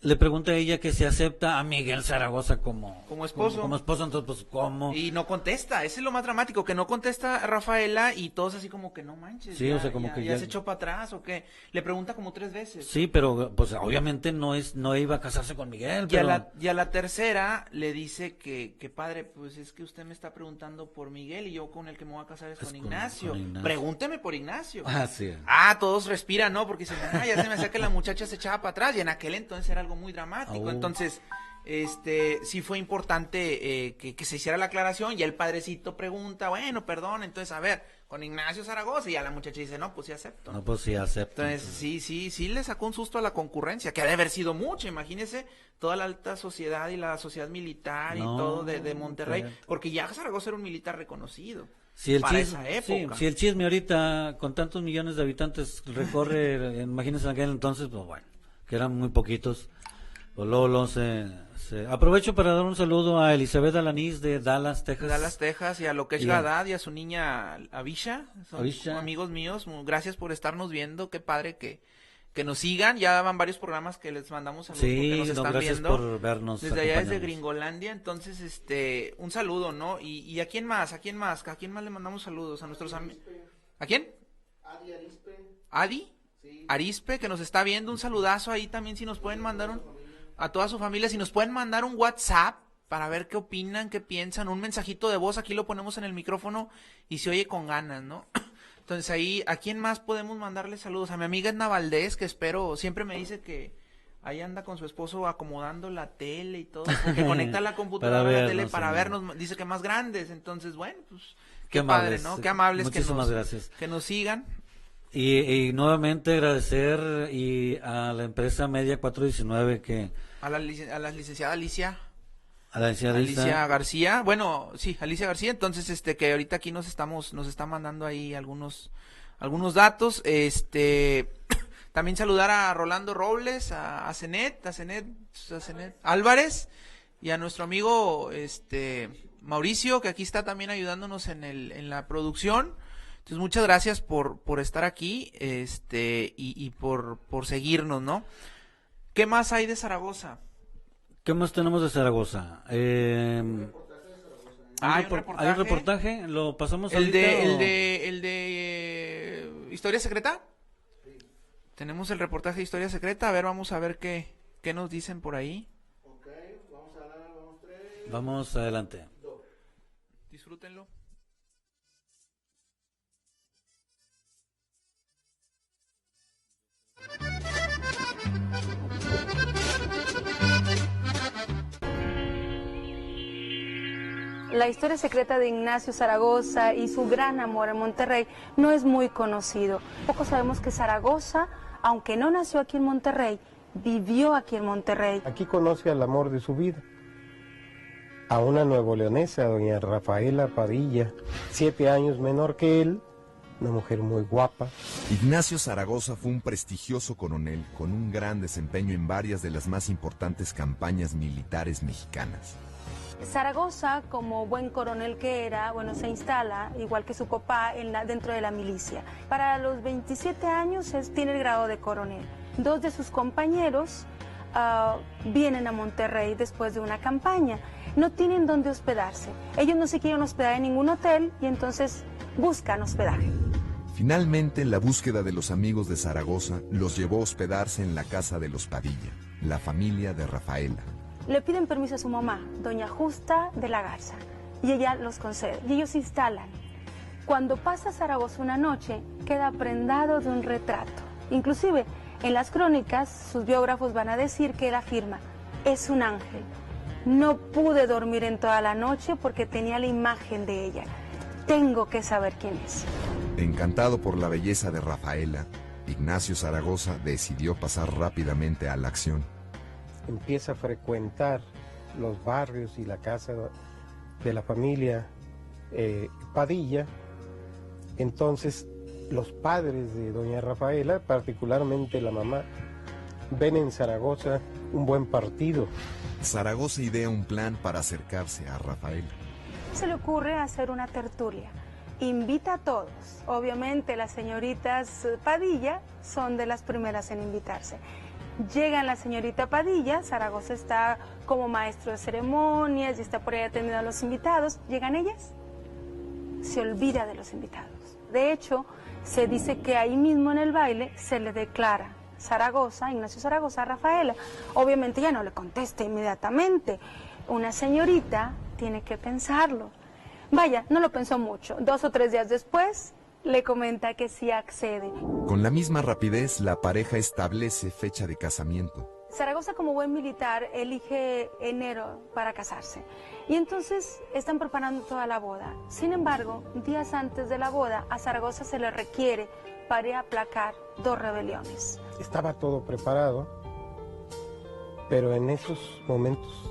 le pregunta a ella que si acepta a Miguel Zaragoza como esposo. Como esposo, entonces pues ¿cómo? Y no contesta, ese es lo más dramático, que no contesta a Rafaela y todos así como que no manches. Sí, ya, o sea, como que ya se echó para atrás o qué. Le pregunta como 3 veces. Sí, pero pues obviamente no iba a casarse con Miguel. Y a la tercera le dice que padre, pues es que usted me está preguntando por Miguel y yo con el que me voy a casar es con Ignacio. Pregúnteme por Ignacio. Ah, sí. Todos respiran, ¿no? Porque dicen, ya se me hacía que la muchacha se echaba para atrás y en aquel entonces era algo muy dramático. Entonces, sí fue importante que se hiciera la aclaración y el padrecito pregunta, bueno, perdón, entonces a ver, con Ignacio Zaragoza, y ya la muchacha dice, no, pues sí acepto. No, pues sí acepto. Entonces, sí le sacó un susto a la concurrencia, que ha de haber sido mucho, imagínese toda la alta sociedad y la sociedad militar y todo de Monterrey, porque ya Zaragoza era un militar reconocido. Para esa época. Si el chisme ahorita con tantos millones de habitantes recorre, imagínense en aquel entonces, pues bueno, que eran muy poquitos. Pues luego aprovecho para dar un saludo a Elizabeth Alanís de Dallas, Texas. Y a lo que es Gadad y a su niña Avisha, son amigos míos. Gracias por estarnos viendo, qué padre que nos sigan. Ya van varios programas que les mandamos saludos porque nos están gracias viendo. por vernos. Desde allá, desde Gringolandia. Entonces, un saludo, ¿no? Y ¿a quién más? ¿A quién más le mandamos saludos? A nuestros amigos. ¿A quién? Adi Arispe. ¿Adi? Sí. Arispe, que nos está viendo. Un saludazo ahí también, si nos pueden mandar a toda su familia, si nos pueden mandar un WhatsApp para ver qué opinan, qué piensan, un mensajito de voz, aquí lo ponemos en el micrófono y se oye con ganas, ¿no? Entonces ahí, ¿a quién más podemos mandarle saludos? A mi amiga Edna Valdés, que siempre me dice que ahí anda con su esposo acomodando la tele y todo, porque conecta la computadora a la tele para vernos, dice que más grandes, entonces bueno, pues qué padre, ¿no? Qué amables gracias. Que nos sigan. Y nuevamente agradecer a la empresa Media 419 que... A la licenciada Alicia. A la licenciada Alicia García. Bueno, sí, Alicia García. Entonces, que ahorita aquí nos está mandando ahí algunos datos. También saludar a Rolando Robles, a Zenet Álvarez y a nuestro amigo Mauricio, que aquí está también ayudándonos en la producción. Entonces, muchas gracias por estar aquí, y por seguirnos, ¿no? ¿Qué más hay de Zaragoza? ¿Qué más tenemos de Zaragoza? Hay un reportaje, lo pasamos el de Historia Secreta. Tenemos el reportaje de Historia Secreta. A ver, vamos a ver qué nos dicen por ahí. Ok, vamos a dar, vamos 3. Vamos adelante. Disfrútenlo. La historia secreta de Ignacio Zaragoza y su gran amor en Monterrey no es muy conocido. Poco sabemos que Zaragoza, aunque no nació aquí en Monterrey, vivió aquí en Monterrey. Aquí conoce al amor de su vida, a una nuevoleonesa, doña Rafaela Padilla, 7 años menor que él, una mujer muy guapa. Ignacio Zaragoza fue un prestigioso coronel con un gran desempeño en varias de las más importantes campañas militares mexicanas. Zaragoza, como buen coronel que era, bueno, se instala, igual que su papá, dentro de la milicia. Para los 27 años tiene el grado de coronel. 2 de sus compañeros vienen a Monterrey después de una campaña. No tienen dónde hospedarse. Ellos no se quieren hospedar en ningún hotel y entonces buscan hospedaje. Finalmente, la búsqueda de los amigos de Zaragoza los llevó a hospedarse en la casa de los Padilla, la familia de Rafaela. Le piden permiso a su mamá, doña Justa de la Garza, y ella los concede, y ellos se instalan. Cuando pasa a Zaragoza una noche, queda prendado de un retrato. Inclusive, en las crónicas, sus biógrafos van a decir que él afirma, es un ángel. No pude dormir en toda la noche porque tenía la imagen de ella. Tengo que saber quién es. Encantado por la belleza de Rafaela, Ignacio Zaragoza decidió pasar rápidamente a la acción. Empieza a frecuentar los barrios y la casa de la familia Padilla. Entonces los padres de doña Rafaela, particularmente la mamá, ven en Zaragoza un buen partido. Zaragoza idea un plan para acercarse a Rafaela. Se le ocurre hacer una tertulia. Invita a todos. Obviamente las señoritas Padilla son de las primeras en invitarse. Llegan la señorita Padilla, Zaragoza está como maestro de ceremonias y está por ahí atendiendo a los invitados. Llegan ellas, se olvida de los invitados. De hecho, se dice que ahí mismo en el baile se le declara Zaragoza, Ignacio Zaragoza, a Rafaela. Obviamente ya no le contesta inmediatamente. Una señorita tiene que pensarlo. Vaya, no lo pensó mucho. 2 o 3 días después le comenta que sí accede. Con la misma rapidez, la pareja establece fecha de casamiento. Zaragoza, como buen militar, elige enero para casarse. Y entonces están preparando toda la boda. Sin embargo, días antes de la boda, a Zaragoza se le requiere para aplacar 2 rebeliones. Estaba todo preparado, pero en esos momentos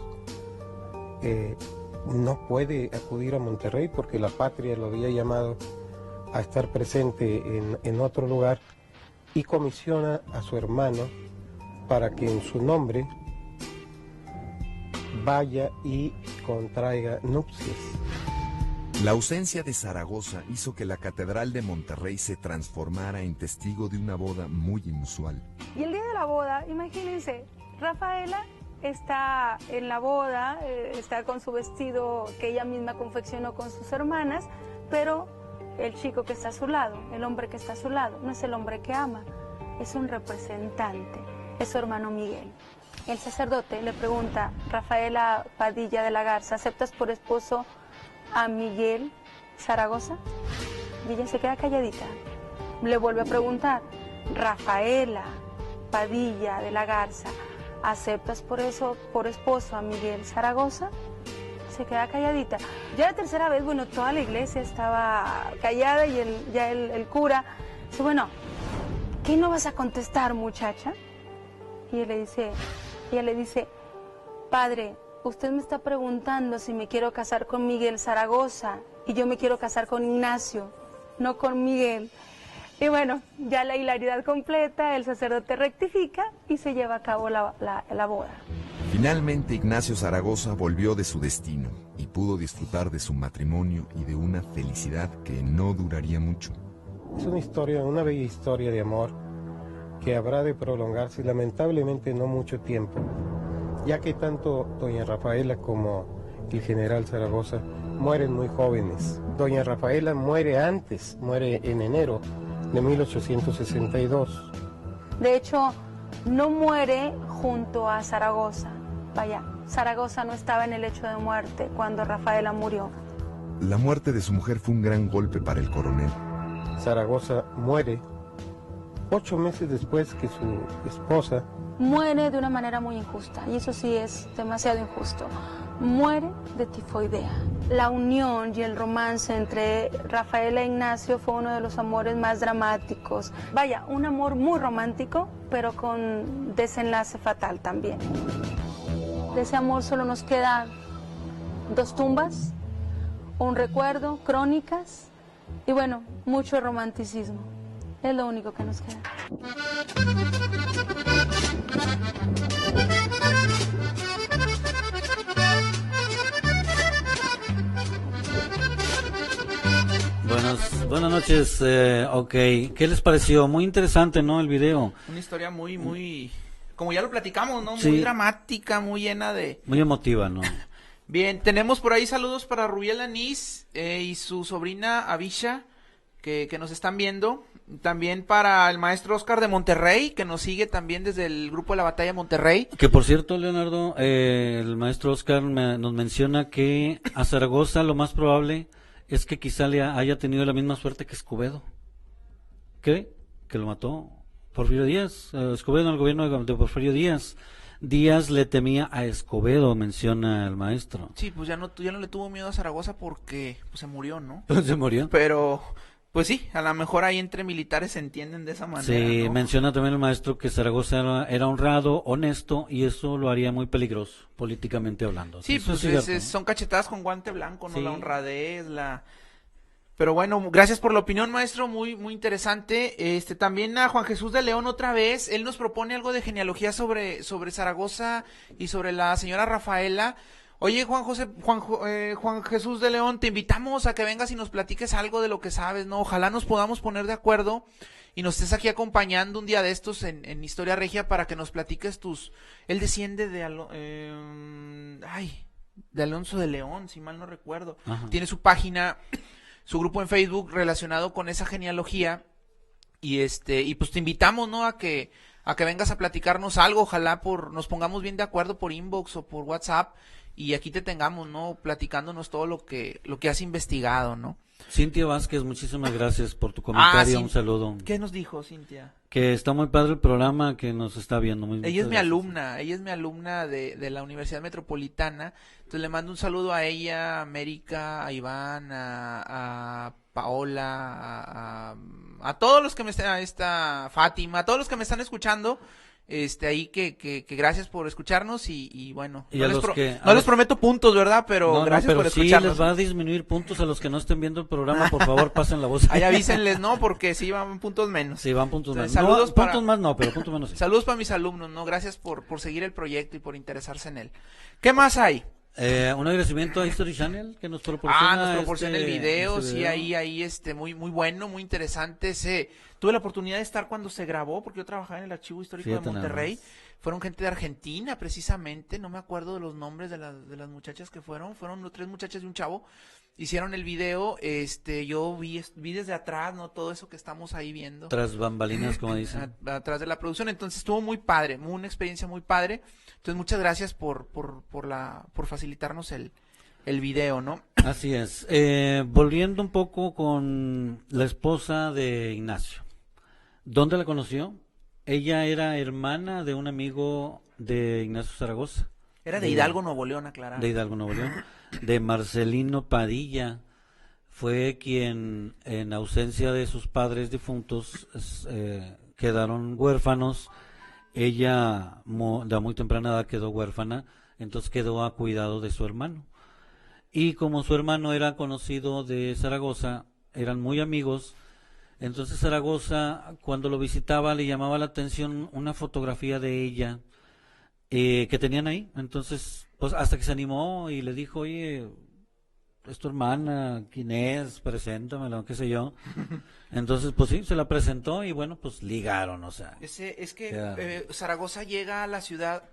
no puede acudir a Monterrey porque la patria lo había llamado a estar presente en otro lugar y comisiona a su hermano para que en su nombre vaya y contraiga nupcias. La ausencia de Zaragoza hizo que la Catedral de Monterrey se transformara en testigo de una boda muy inusual. Y el día de la boda, imagínense, Rafaela está en la boda, está con su vestido que ella misma confeccionó con sus hermanas, pero el chico que está a su lado, el hombre que está a su lado, no es el hombre que ama, es un representante, es su hermano Miguel. El sacerdote le pregunta, Rafaela Padilla de la Garza, ¿aceptas por esposo a Miguel Zaragoza? Y ella se queda calladita. Le vuelve a preguntar, Rafaela Padilla de la Garza, ¿aceptas por esposo a Miguel Zaragoza? Se queda calladita. Ya la tercera vez, bueno, toda la iglesia estaba callada y el cura dice, bueno, ¿qué no vas a contestar, muchacha? Y ella le dice, padre, usted me está preguntando si me quiero casar con Miguel Zaragoza y yo me quiero casar con Ignacio, no con Miguel. Y bueno, ya la hilaridad completa, el sacerdote rectifica y se lleva a cabo la boda. Finalmente, Ignacio Zaragoza volvió de su destino y pudo disfrutar de su matrimonio y de una felicidad que no duraría mucho. Es una bella historia de amor que habrá de prolongarse lamentablemente no mucho tiempo, ya que tanto doña Rafaela como el general Zaragoza mueren muy jóvenes. Doña Rafaela muere en enero de 1862 De hecho, no muere junto a Zaragoza. Vaya, Zaragoza no estaba en el lecho de muerte cuando Rafaela murió. La muerte de su mujer fue un gran golpe para el coronel. Zaragoza muere 8 meses después que su esposa. Muere de una manera muy injusta, y eso sí es demasiado injusto. Muere de tifoidea. La unión y el romance entre Rafaela e Ignacio fue uno de los amores más dramáticos. Vaya, un amor muy romántico, pero con desenlace fatal también. De ese amor solo nos quedan 2 tumbas, un recuerdo, crónicas y bueno, mucho romanticismo. Es lo único que nos queda. Buenas noches, ok. ¿Qué les pareció? Muy interesante, ¿no? El video. Una historia muy, como ya lo platicamos, ¿no? Sí. Muy dramática, muy llena de... Muy emotiva, ¿no? Bien, tenemos por ahí saludos para Rubiel Anís y su sobrina Avisha, que nos están viendo. También para el maestro Oscar de Monterrey, que nos sigue también desde el grupo de la Batalla de Monterrey. Que por cierto, Leonardo, el maestro Oscar nos menciona que a Zaragoza lo más probable es que quizá le haya tenido la misma suerte que Escobedo. ¿Qué? Que lo mató Porfirio Díaz. Escobedo en el gobierno de Porfirio Díaz. Díaz le temía a Escobedo, menciona el maestro. Sí, pues ya no le tuvo miedo a Zaragoza porque pues, se murió, ¿no? ¿Se murió? Pero, pues sí, a lo mejor ahí entre militares se entienden de esa manera, Sí, ¿no? menciona también el maestro que Zaragoza era honrado, honesto, y eso lo haría muy peligroso, políticamente hablando. Sí, Eso pues es cierto, ¿no? son cachetadas con guante blanco, ¿no? Sí. La honradez, Pero bueno, gracias por la opinión, maestro, muy interesante. También a Juan Jesús de León otra vez, él nos propone algo de genealogía sobre Zaragoza y sobre la señora Rafaela. Oye, Juan Jesús de León, te invitamos a que vengas y nos platiques algo de lo que sabes, ¿no? Ojalá nos podamos poner de acuerdo y nos estés aquí acompañando un día de estos en Historia Regia para que nos platiques Él desciende de Alonso de León, si mal no recuerdo. Ajá. Tiene su página, su grupo en Facebook relacionado con esa genealogía y pues te invitamos, ¿no? a que vengas a platicarnos algo, ojalá nos pongamos bien de acuerdo por inbox o por WhatsApp y aquí te tengamos, ¿no? Platicándonos todo lo que has investigado, ¿no? Cintia Vázquez, muchísimas gracias por tu comentario, un saludo. ¿Qué nos dijo Cintia? Que está muy padre el programa, que nos está viendo. Ella es mi alumna de la Universidad Metropolitana, entonces le mando un saludo a ella, a América, a Iván, a Paola, a todos los que me están, Fátima, a todos los que me están escuchando, ahí que gracias por escucharnos y bueno, Y no, a les, los pro- que- no a les los- prometo puntos, ¿verdad? Pero gracias pero por sí escucharnos. les va a disminuir puntos a los que no estén viendo el programa, por favor, pasen la voz. Ahí avísenles, ¿no? Porque sí van puntos menos. Sí, van puntos Entonces, más. saludos No, para- puntos más no, pero puntos menos sí. Saludos para mis alumnos, ¿no? Gracias por seguir el proyecto y por interesarse en él. ¿Qué más hay? Un agradecimiento a History Channel que nos proporciona. Nos proporciona el video, este sí, video. ahí, muy bueno, muy interesante. Tuve la oportunidad de estar cuando se grabó, porque yo trabajaba en el Archivo Histórico Fíjate de nada Monterrey. más. Fueron gente de Argentina, precisamente, no me acuerdo de los nombres de las muchachas que fueron 3 muchachas y un chavo. Hicieron el video, yo vi desde atrás, ¿no? Todo eso que estamos ahí viendo. Tras bambalinas, como dicen. Atrás de la producción, entonces estuvo muy padre, una experiencia muy padre. Entonces muchas gracias por facilitarnos el video, ¿no? Así es. Volviendo un poco con la esposa de Ignacio. ¿Dónde la conoció? Ella era hermana de un amigo de Ignacio Zaragoza. Era de Hidalgo, Nuevo León, aclarar. De Hidalgo, Nuevo León. De Marcelino Padilla. Fue quien, en ausencia de sus padres difuntos, quedaron huérfanos. Ella, de muy temprana edad, quedó huérfana. Entonces quedó a cuidado de su hermano. Y como su hermano era conocido de Zaragoza, eran muy amigos. Entonces Zaragoza, cuando lo visitaba, le llamaba la atención una fotografía de ella que tenían ahí. Entonces, pues hasta que se animó y le dijo, oye, es tu hermana, ¿quién es? Preséntamela, qué sé yo. Entonces, pues sí, se la presentó y bueno, pues ligaron, o sea. Es que Ya. Zaragoza llega a la ciudad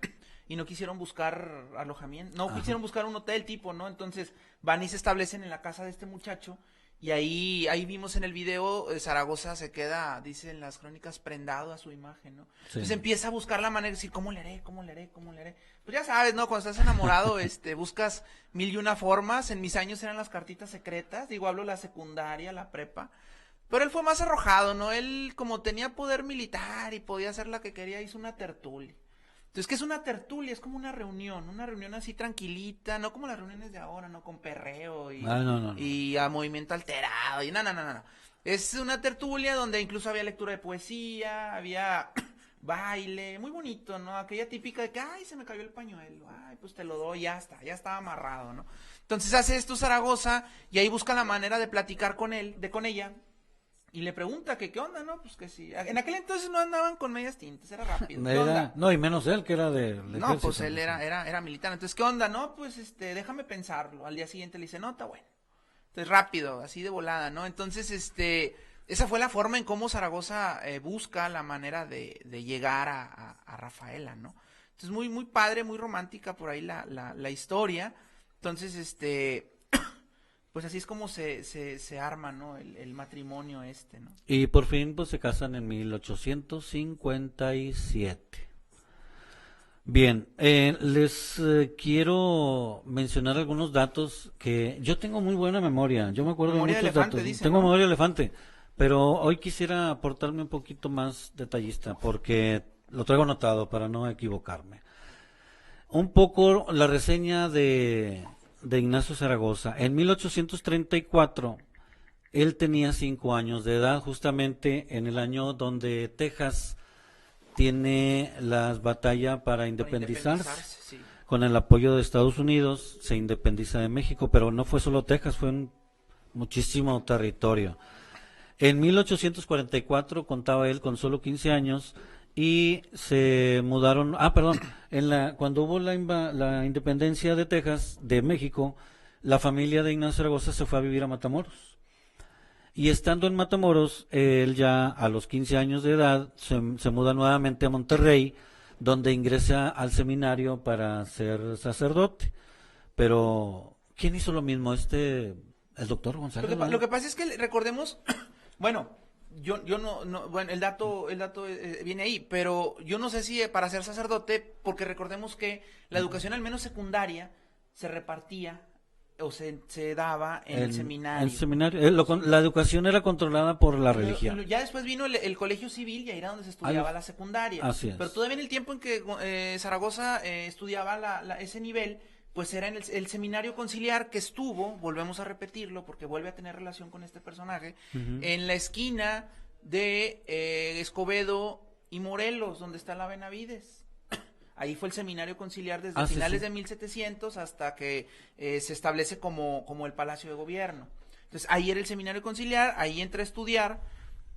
y no quisieron buscar alojamiento, no Ajá. quisieron buscar un hotel tipo, ¿no? Entonces van y se establecen en la casa de este muchacho Y ahí vimos en el video, Zaragoza se queda, dicen las crónicas, prendado a su imagen, ¿no? Sí. Entonces empieza a buscar la manera de decir, ¿cómo le haré? ¿Cómo le haré? ¿Cómo le haré? Pues ya sabes, ¿no? Cuando estás enamorado, buscas mil y una formas. En mis años eran las cartitas secretas, digo, hablo la secundaria, la prepa. Pero él fue más arrojado, ¿no? Él, como tenía poder militar y podía hacer la que quería, hizo una tertulia. Entonces, ¿qué es una tertulia? Es como una reunión así tranquilita, no como las reuniones de ahora, ¿no? Con perreo no. y a movimiento alterado, y no. Es una tertulia donde incluso había lectura de poesía, había baile, muy bonito, ¿no? Aquella típica de que, ay, se me cayó el pañuelo, ay, pues te lo doy, ya estaba amarrado, ¿no? Entonces hace esto Zaragoza y ahí busca la manera de platicar con ella. Y le pregunta que qué onda, ¿no? Pues que sí. En aquel entonces no andaban con medias tintas, era rápido. ¿Qué onda? No, y menos él, que era de No, pues él era militar. Entonces, ¿qué onda? No, pues déjame pensarlo. Al día siguiente le dice, no, está bueno. Entonces, rápido, así de volada, ¿no? Entonces, esa fue la forma en cómo Zaragoza busca la manera de llegar a Rafaela, ¿no? Entonces, muy, muy padre, muy romántica por ahí la historia. Entonces, pues así es como se arma, ¿no? El matrimonio ¿no? Y por fin pues se casan en 1857. Bien, les quiero mencionar algunos datos que yo tengo muy buena memoria, yo me acuerdo Memoria de de muchos elefante, datos. dice, Tengo ¿no? memoria de elefante, pero hoy quisiera aportarme un poquito más detallista porque lo traigo anotado para no equivocarme. Un poco la reseña de Ignacio Zaragoza. En 1834, él tenía 5 años de edad, justamente en el año donde Texas tiene la batalla para independizarse. Sí. Con el apoyo de Estados Unidos, se independiza de México, pero no fue solo Texas, fue muchísimo territorio. En 1844 contaba él con solo 15 años y se mudaron, cuando hubo la independencia de Texas, de México, la familia de Ignacio Zaragoza se fue a vivir a Matamoros. Y estando en Matamoros, él ya a los 15 años de edad se muda nuevamente a Monterrey, donde ingresa al seminario para ser sacerdote. Pero, ¿quién hizo lo mismo? El doctor González. Lo que pasa es que recordemos, bueno, yo no, bueno, el dato viene ahí, pero yo no sé si para ser sacerdote, porque recordemos que la educación, al menos secundaria, se repartía o se daba en el seminario. El seminario, la educación era controlada por la religión. Ya después vino el colegio civil y ahí era donde se estudiaba la secundaria. Así es. Pero todavía en el tiempo en que Zaragoza estudiaba ese nivel, pues era en el seminario conciliar que estuvo, volvemos a repetirlo porque vuelve a tener relación con este personaje, en la esquina de Escobedo y Morelos, donde está la Benavides. Ahí fue el seminario conciliar desde finales de 1700 hasta que se establece como el Palacio de Gobierno. Entonces ahí era el seminario conciliar, ahí entré a estudiar,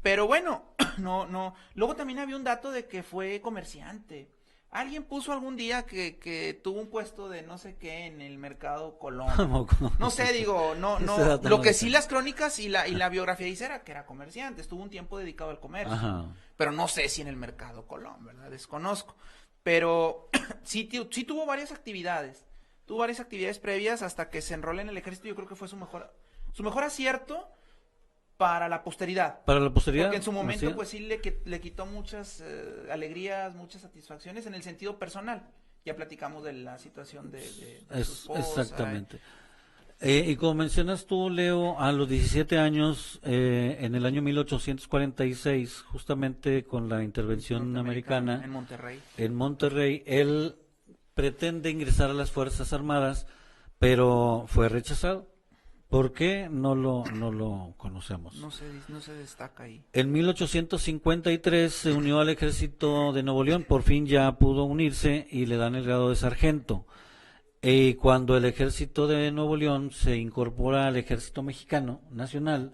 pero bueno, no. Luego también había un dato de que fue comerciante. Alguien puso algún día que tuvo un puesto de no sé qué en el mercado Colón. No sé, digo, no. Lo que sí las crónicas y la biografía dice era que era comerciante, estuvo un tiempo dedicado al comercio. Ajá. Pero no sé si en el mercado Colón, ¿verdad? Desconozco. Pero sí tuvo varias actividades. Tuvo varias actividades previas hasta que se enrola en el ejército. Yo creo que fue su mejor acierto para la posteridad. Para la posteridad. Porque en su momento pues sí le quitó muchas alegrías, muchas satisfacciones en el sentido personal. Ya platicamos de la situación de su esposa. Exactamente. Y como mencionas tú, Leo, a los 17 años, en el año 1846, justamente con la intervención americana en Monterrey, él pretende ingresar a las Fuerzas Armadas, pero fue rechazado. ¿Por qué? No lo conocemos. No se destaca ahí. En 1853 se unió al ejército de Nuevo León, por fin ya pudo unirse y le dan el grado de sargento. Y cuando el ejército de Nuevo León se incorpora al ejército mexicano nacional,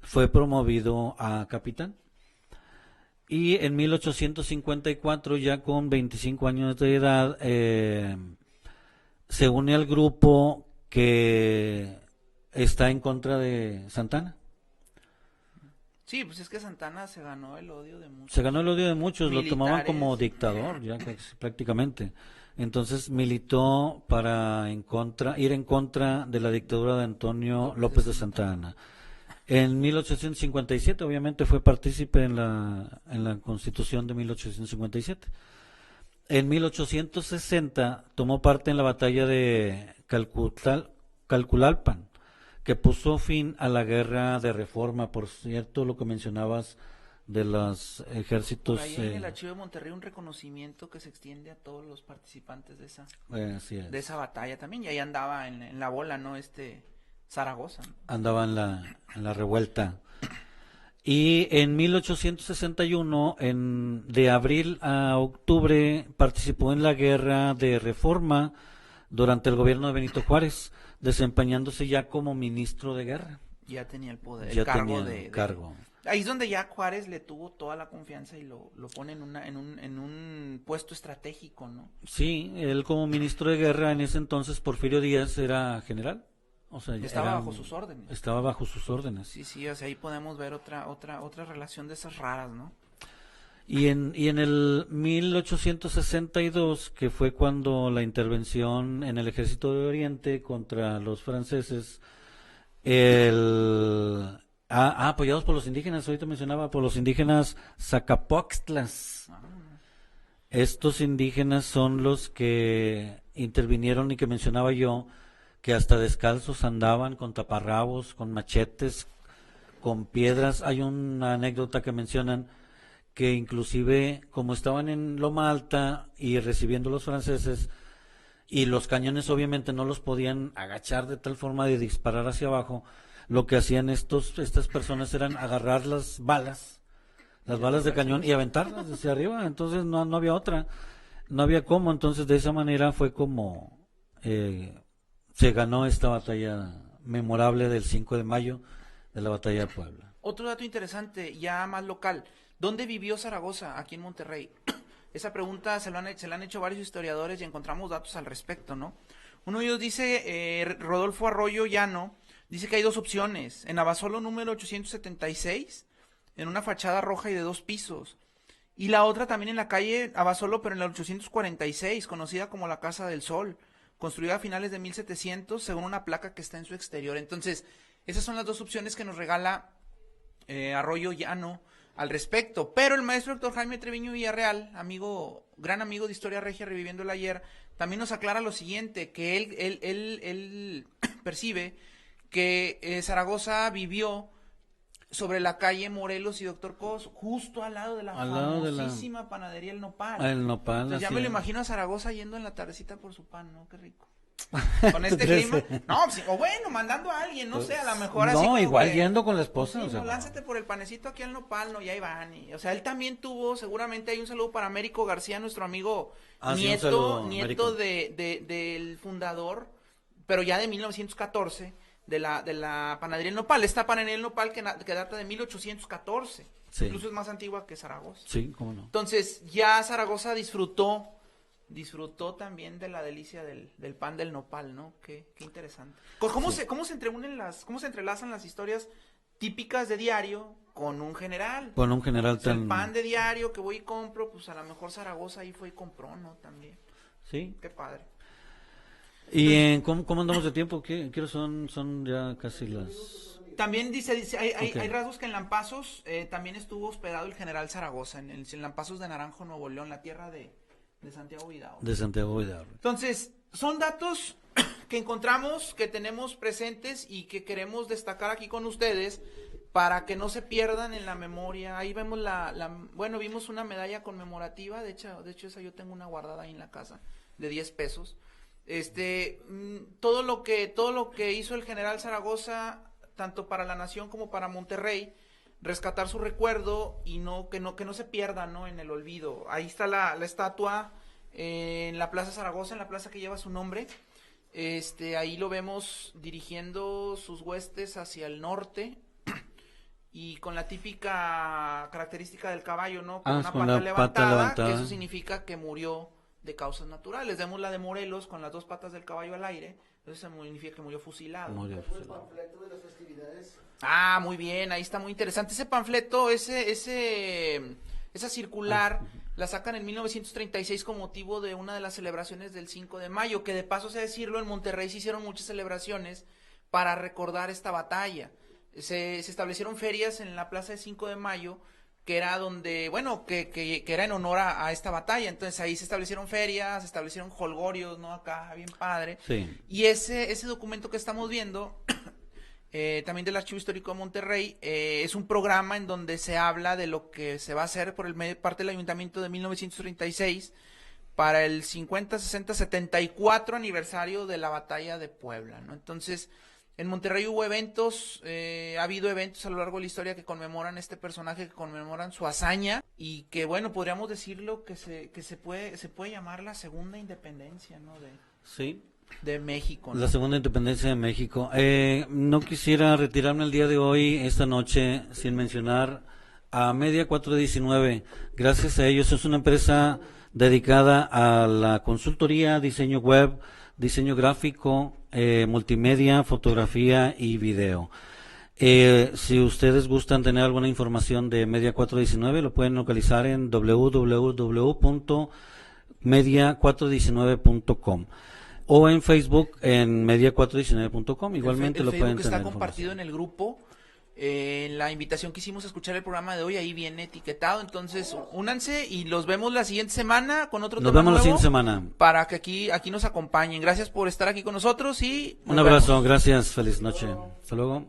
fue promovido a capitán. Y en 1854, ya con 25 años de edad, se une al grupo que está en contra de Santana. Sí, pues es que Santana se ganó el odio de muchos. Se ganó el odio de muchos, militares. Lo tomaban como dictador, ya prácticamente. Entonces militó para ir en contra de la dictadura de Antonio López de Santa Anna. En 1857, obviamente, fue partícipe en la Constitución de 1857. En 1860 tomó parte en la batalla de Calculalpan, que puso fin a la guerra de reforma. Por cierto, lo que mencionabas de los ejércitos. Por ahí en el archivo de Monterrey un reconocimiento que se extiende a todos los participantes de Así es. de esa batalla también, y ahí andaba en la bola, ¿no? Zaragoza, ¿no? Andaba en la revuelta. Y en 1861, de abril a octubre, participó en la guerra de reforma durante el gobierno de Benito Juárez, desempeñándose ya como ministro de guerra. Ya tenía el poder, Ya el cargo tenía de... cargo. Ahí es donde ya Juárez le tuvo toda la confianza y lo pone en un puesto estratégico, ¿no? Sí, él como ministro de guerra en ese entonces, Porfirio Díaz era general. O sea, Estaba bajo sus órdenes. Estaba bajo sus órdenes. Sí, o sea, ahí podemos ver otra relación de esas raras, ¿no? Y en el 1862, que fue cuando la intervención en el Ejército de Oriente contra los franceses, apoyados por los indígenas, ahorita mencionaba, por los indígenas Zacapoxtlas. Estos indígenas son los que intervinieron y que mencionaba yo, que hasta descalzos andaban con taparrabos, con machetes, con piedras. Hay una anécdota que mencionan que inclusive como estaban en Loma Alta y recibiendo los franceses, y los cañones obviamente no los podían agachar de tal forma de disparar hacia abajo, lo que hacían estas personas eran agarrar las balas de cañón y aventarlas hacia arriba. Entonces no había otra, no había cómo. Entonces de esa manera fue como se ganó esta batalla memorable del 5 de mayo de la batalla de Puebla. Otro dato interesante, ya más local, ¿dónde vivió Zaragoza? Aquí en Monterrey. Esa pregunta se la han hecho varios historiadores y encontramos datos al respecto, ¿no? Uno de ellos dice, Rodolfo Arroyo Llano, dice que hay dos opciones: en Abasolo número 876, en una fachada roja y de 2 pisos, y la otra también en la calle Abasolo, pero en la 846, conocida como la Casa del Sol, construida a finales de 1700, según una placa que está en su exterior. Entonces, esas son las dos opciones que nos regala Arroyo Llano al respecto. Pero el maestro Héctor Jaime Treviño Villarreal, gran amigo de Historia Regia, reviviendo el ayer, también nos aclara lo siguiente, que él percibe que Zaragoza vivió sobre la calle Morelos y Doctor Cos, justo al lado de la famosísima panadería El Nopal. El Nopal. Entonces, ya me lo imagino a Zaragoza yendo en la tardecita por su pan, ¿no? Qué rico. Con este clima. No, sí, o bueno, mandando a alguien, no sé, a lo mejor así. No, igual yendo con la esposa. Sí, o sea, no, lánzate por el panecito aquí al Nopal, no, y ahí van. O sea, él también tuvo, seguramente hay un saludo para Américo García, nuestro amigo nieto del fundador, pero ya de 1914. De la panadería El Nopal. Esta panadería El Nopal que data de 1814. Sí. Incluso es más antigua que Zaragoza. Sí, cómo no. Entonces, ya Zaragoza disfrutó también de la delicia del pan del nopal, ¿no? Qué interesante. ¿Cómo se entrelazan las historias típicas de diario con un general? Con un general tan... El pan de diario que voy y compro, pues a lo mejor Zaragoza ahí fue y compró, ¿no? También. Sí. Qué padre. ¿Y cómo andamos de tiempo? ¿Qué son ya casi las...? También dice hay rasgos que en Lampazos también estuvo hospedado el general Zaragoza, en Lampazos de Naranjo, Nuevo León, la tierra de Santiago Hidalgo. De Santiago Hidalgo. Entonces, son datos que encontramos, que tenemos presentes y que queremos destacar aquí con ustedes para que no se pierdan en la memoria. Ahí vemos vimos una medalla conmemorativa, de hecho esa yo tengo una guardada ahí en la casa, de 10 pesos. Todo lo que hizo el general Zaragoza, tanto para la nación como para Monterrey, rescatar su recuerdo y que no se pierda, ¿no? En el olvido. Ahí está la estatua en la Plaza Zaragoza, en la plaza que lleva su nombre. Ahí lo vemos dirigiendo sus huestes hacia el norte y con la típica característica del caballo, ¿no? Con una pata levantada, que eso significa que murió de causas naturales. Vemos la de Morelos con las 2 patas del caballo al aire, entonces significa que murió fusilado. ¿El panfleto de las festividades? Ah, muy bien, ahí está muy interesante. Ese panfleto, esa circular, la sacan en 1936 con motivo de una de las celebraciones del 5 de mayo, que de paso, sé decirlo, en Monterrey se hicieron muchas celebraciones para recordar esta batalla. se establecieron ferias en la Plaza de 5 de Mayo, que era donde, bueno, que era en honor a esta batalla. Entonces ahí se establecieron ferias, se establecieron holgorios, ¿no? Acá, bien padre. Sí. Y ese documento que estamos viendo, también del Archivo Histórico de Monterrey, es un programa en donde se habla de lo que se va a hacer por parte del Ayuntamiento de 1936 para el 50, 60, 74 aniversario de la batalla de Puebla, ¿no? Entonces, en Monterrey hubo eventos, ha habido eventos a lo largo de la historia que conmemoran este personaje, que conmemoran su hazaña, y que, bueno, podríamos decirlo que se puede llamar la segunda independencia, ¿no? Sí. De México, ¿no? La segunda independencia de México. No quisiera retirarme el día de hoy, esta noche, sin mencionar a Media 419. Gracias a ellos, es una empresa dedicada a la consultoría, diseño web, diseño gráfico, multimedia, fotografía y video. Si ustedes gustan tener alguna información de Media 419, lo pueden localizar en www.media419.com o en Facebook en media419.com. Igualmente el lo Facebook pueden tener. Está compartido en el grupo. La invitación que hicimos a escuchar el programa de hoy, ahí viene etiquetado. Entonces, únanse y los vemos la siguiente semana con otro tema Nos vemos nuevo, la siguiente semana. para que aquí nos acompañen. Gracias por estar aquí con nosotros y Un abrazo, vemos. gracias, feliz noche. Hasta luego.